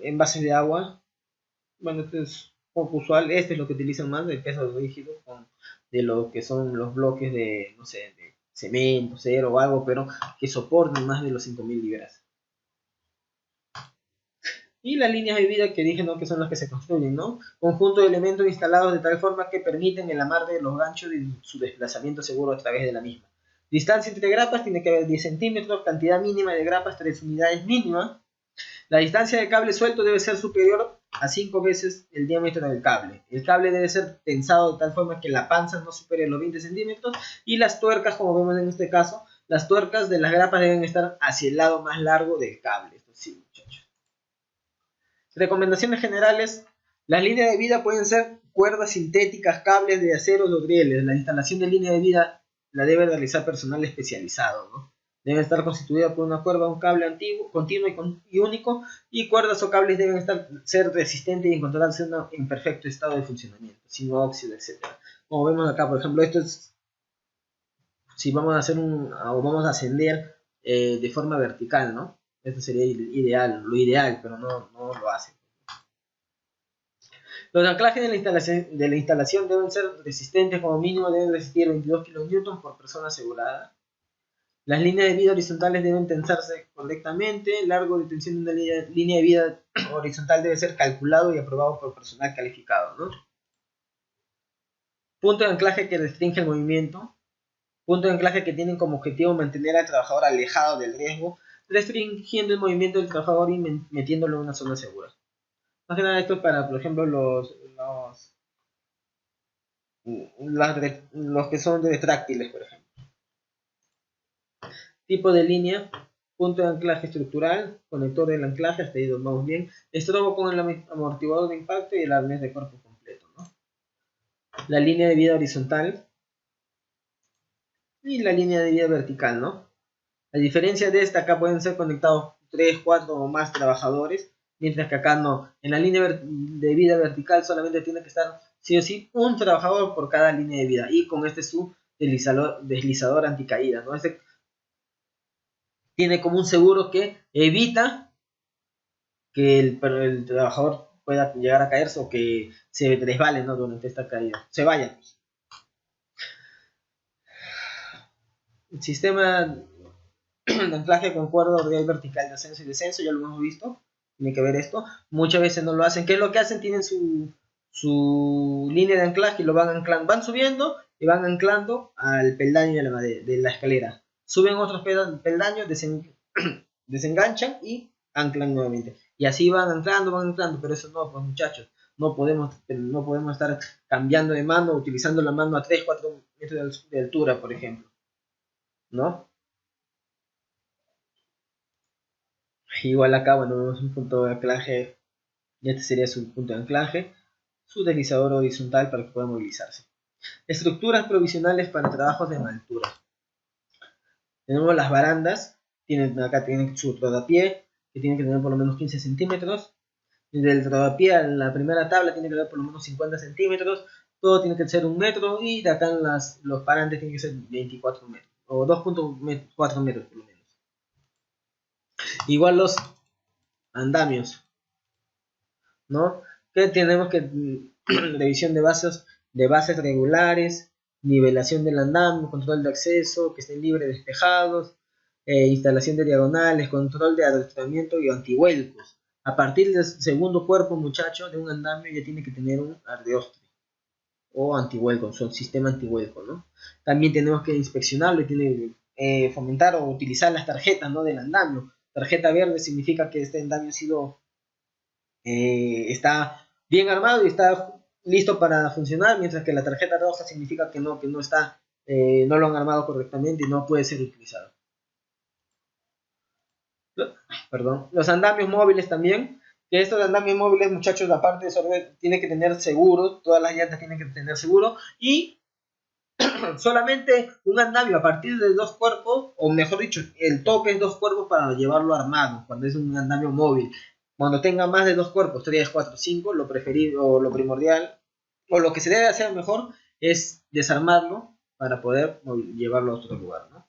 envase de agua, bueno, este es poco usual, este es lo que utilizan más, el peso rígido, de lo que son los bloques de, no sé, de cemento, cero o algo, pero que soporten más de los 5000 libras. Y las líneas de vida que dije, ¿no?, que son las que se construyen, ¿no? Conjunto de elementos instalados de tal forma que permiten el amarre de los ganchos y su desplazamiento seguro a través de la misma. Distancia entre grapas tiene que haber 10 centímetros, cantidad mínima de grapas 3 unidades mínima. La distancia de cable suelto debe ser superior a 5 veces el diámetro del cable. El cable debe ser tensado de tal forma que la panza no supere los 20 centímetros y las tuercas, como vemos en este caso, las tuercas de las grapas deben estar hacia el lado más largo del cable. Esto sí, muchachos. Recomendaciones generales. Las líneas de vida pueden ser cuerdas sintéticas, cables de acero o rieles. La instalación de línea de vida la debe realizar personal especializado, ¿no? Debe estar constituida por una cuerda o un cable antiguo, continuo y único, y cuerdas o cables deben ser resistentes y encontrarse en perfecto estado de funcionamiento, sin óxido, etc. Como vemos acá, por ejemplo, esto es si vamos a hacer o vamos a ascender de forma vertical, ¿no? Esto sería lo ideal, pero no lo hace. Los anclajes de la instalación deben ser resistentes, como mínimo deben resistir 22 kN por persona asegurada. Las líneas de vida horizontales deben tensarse correctamente. El largo de tensión de una línea de vida horizontal debe ser calculado y aprobado por personal calificado, ¿no? Punto de anclaje que restringe el movimiento. Punto de anclaje que tienen como objetivo mantener al trabajador alejado del riesgo, restringiendo el movimiento del trabajador y metiéndolo en una zona segura. Más que nada esto es para, por ejemplo, los que son retráctiles, por ejemplo. Tipo de línea, punto de anclaje estructural, conector del anclaje, hasta ahí vamos bien, estrobo con el amortiguador de impacto y el arnés de cuerpo completo, ¿no? La línea de vida horizontal y la línea de vida vertical, ¿no? La diferencia de esta, acá pueden ser conectados 3, 4 o más trabajadores, mientras que acá no. En la línea de vida vertical solamente tiene que estar sí o sí un trabajador por cada línea de vida, y con este su deslizador anticaída, ¿no? Este tiene como un seguro que evita que el trabajador pueda llegar a caerse o que se resbale, ¿no?, durante esta caída. Se vaya, pues. El sistema de anclaje con cuerda real vertical de ascenso y descenso, ya lo hemos visto. Tiene que ver esto. Muchas veces no lo hacen. ¿Qué es lo que hacen? Tienen su línea de anclaje y lo van anclando. Van subiendo y van anclando al peldaño de la escalera. Suben otros peldaños, desenganchan y anclan nuevamente. Y así van anclando, pero eso no, pues muchachos. No podemos estar cambiando de mano, utilizando la mano a 3-4 metros de altura, por ejemplo, ¿no? Igual acá, bueno, vemos un punto de anclaje, y este sería su punto de anclaje, su deslizador horizontal para que pueda movilizarse. Estructuras provisionales para trabajos de altura. Tenemos las barandas, acá tienen su rodapié, que tiene que tener por lo menos 15 centímetros. Del rodapié a la primera tabla tiene que tener por lo menos 50 centímetros. Todo tiene que ser 1 metro, y de acá los parantes tienen que ser 24 metros, o 2.4 metros por lo menos. Igual los andamios, ¿no? Que tenemos que revisión de bases regulares, nivelación del andamio, control de acceso, que estén libres despejados, instalación de diagonales, control de adiestramiento y antivuelcos. A partir del segundo cuerpo, muchacho, de un andamio ya tiene que tener un ardiostre o antivuelco, su sistema antivuelco, ¿no? También tenemos que inspeccionarlo y tiene que fomentar o utilizar las tarjetas, ¿no?, del andamio. Tarjeta verde significa que este andamio está bien armado y está listo para funcionar, mientras que la tarjeta roja significa que no está, no lo han armado correctamente y no puede ser utilizado. Perdón. Los andamios móviles también, que estos andamios móviles, muchachos, aparte de eso, tiene que tener seguro, todas las llantas tienen que tener seguro, y solamente un andamio a partir de 2 cuerpos, o mejor dicho, el tope es 2 cuerpos para llevarlo armado, cuando es un andamio móvil. Cuando tenga más de 2 cuerpos, 3, 4, 5, lo preferido o lo primordial, o lo que se debe hacer mejor, es desarmarlo para poder llevarlo a otro lugar, ¿no?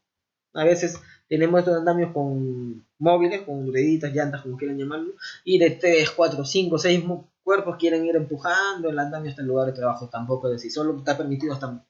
A veces tenemos estos andamios con móviles, con rueditas, llantas, como quieran llamarlo, y de 3, 4, 5, 6 cuerpos quieren ir empujando el andamio hasta el lugar de trabajo. Tampoco es decir, solo está permitido hasta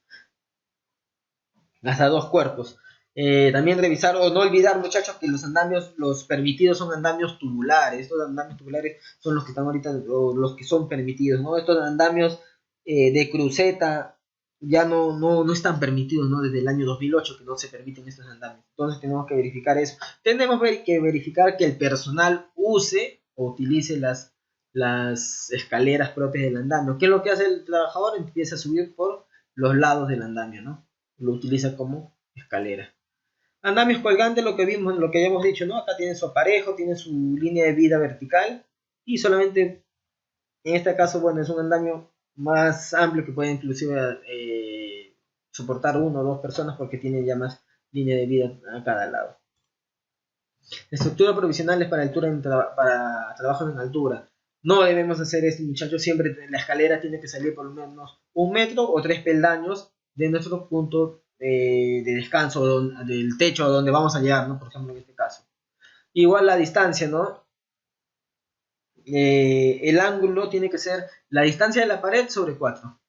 2 cuerpos. También revisar o no olvidar, muchachos, que los andamios, los permitidos son andamios tubulares. Estos andamios tubulares son los que están ahorita, o los que son permitidos, ¿no? Estos andamios de cruceta ya no están permitidos, ¿no? Desde el año 2008 que no se permiten estos andamios. Entonces tenemos que verificar eso. Tenemos que verificar que el personal use o utilice las escaleras propias del andamio. ¿Qué es lo que hace el trabajador? Empieza a subir por los lados del andamio, ¿no? Lo utiliza como escalera. Andamios colgantes, lo que vimos, lo que hayamos dicho, ¿no? Acá tiene su aparejo, tiene su línea de vida vertical y solamente, en este caso, bueno, es un andamio más amplio que puede inclusive soportar 1 o 2 personas porque tiene ya más línea de vida a cada lado. Estructura provisional es para para trabajo en altura. No debemos hacer esto, muchachos. Siempre la escalera tiene que salir por lo menos 1 metro o 3 peldaños de nuestro punto de descanso, del techo a donde vamos a llegar, ¿no? Por ejemplo, en este caso. Igual la distancia, ¿no? El ángulo tiene que ser la distancia de la pared sobre 4.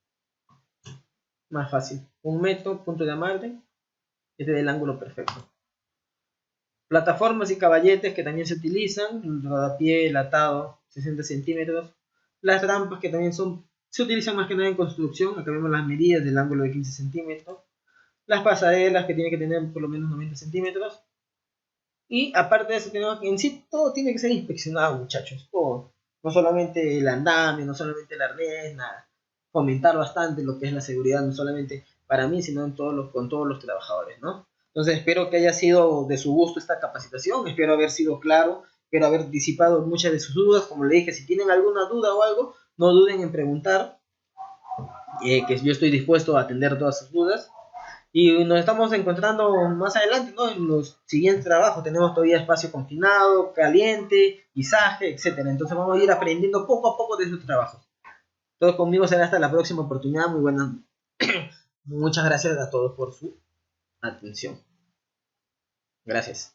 Más fácil. 1 metro, punto de amarre. Este es el ángulo perfecto. Plataformas y caballetes que también se utilizan. El rodapié, el atado, 60 centímetros. Las rampas que también se utilizan más que nada en construcción. Acá vemos las medidas del ángulo de 15 centímetros. Las pasarelas que tienen que tener por lo menos 90 centímetros. Y aparte de eso, tenemos que en sí todo tiene que ser inspeccionado, muchachos. Todo. No solamente el andamio, no solamente el arnés, nada. Fomentar bastante lo que es la seguridad, no solamente para mí, sino con todos los trabajadores, ¿no? Entonces espero que haya sido de su gusto esta capacitación, espero haber sido claro, espero haber disipado muchas de sus dudas. Como le dije, si tienen alguna duda o algo, no duden en preguntar, que yo estoy dispuesto a atender todas sus dudas. Y nos estamos encontrando más adelante, ¿no? En los siguientes trabajos tenemos todavía espacio confinado, caliente, izaje, etcétera. Entonces vamos a ir aprendiendo poco a poco de esos trabajos. Todo conmigo será hasta la próxima oportunidad. Muy buenas. Muchas gracias a todos por su atención. Gracias.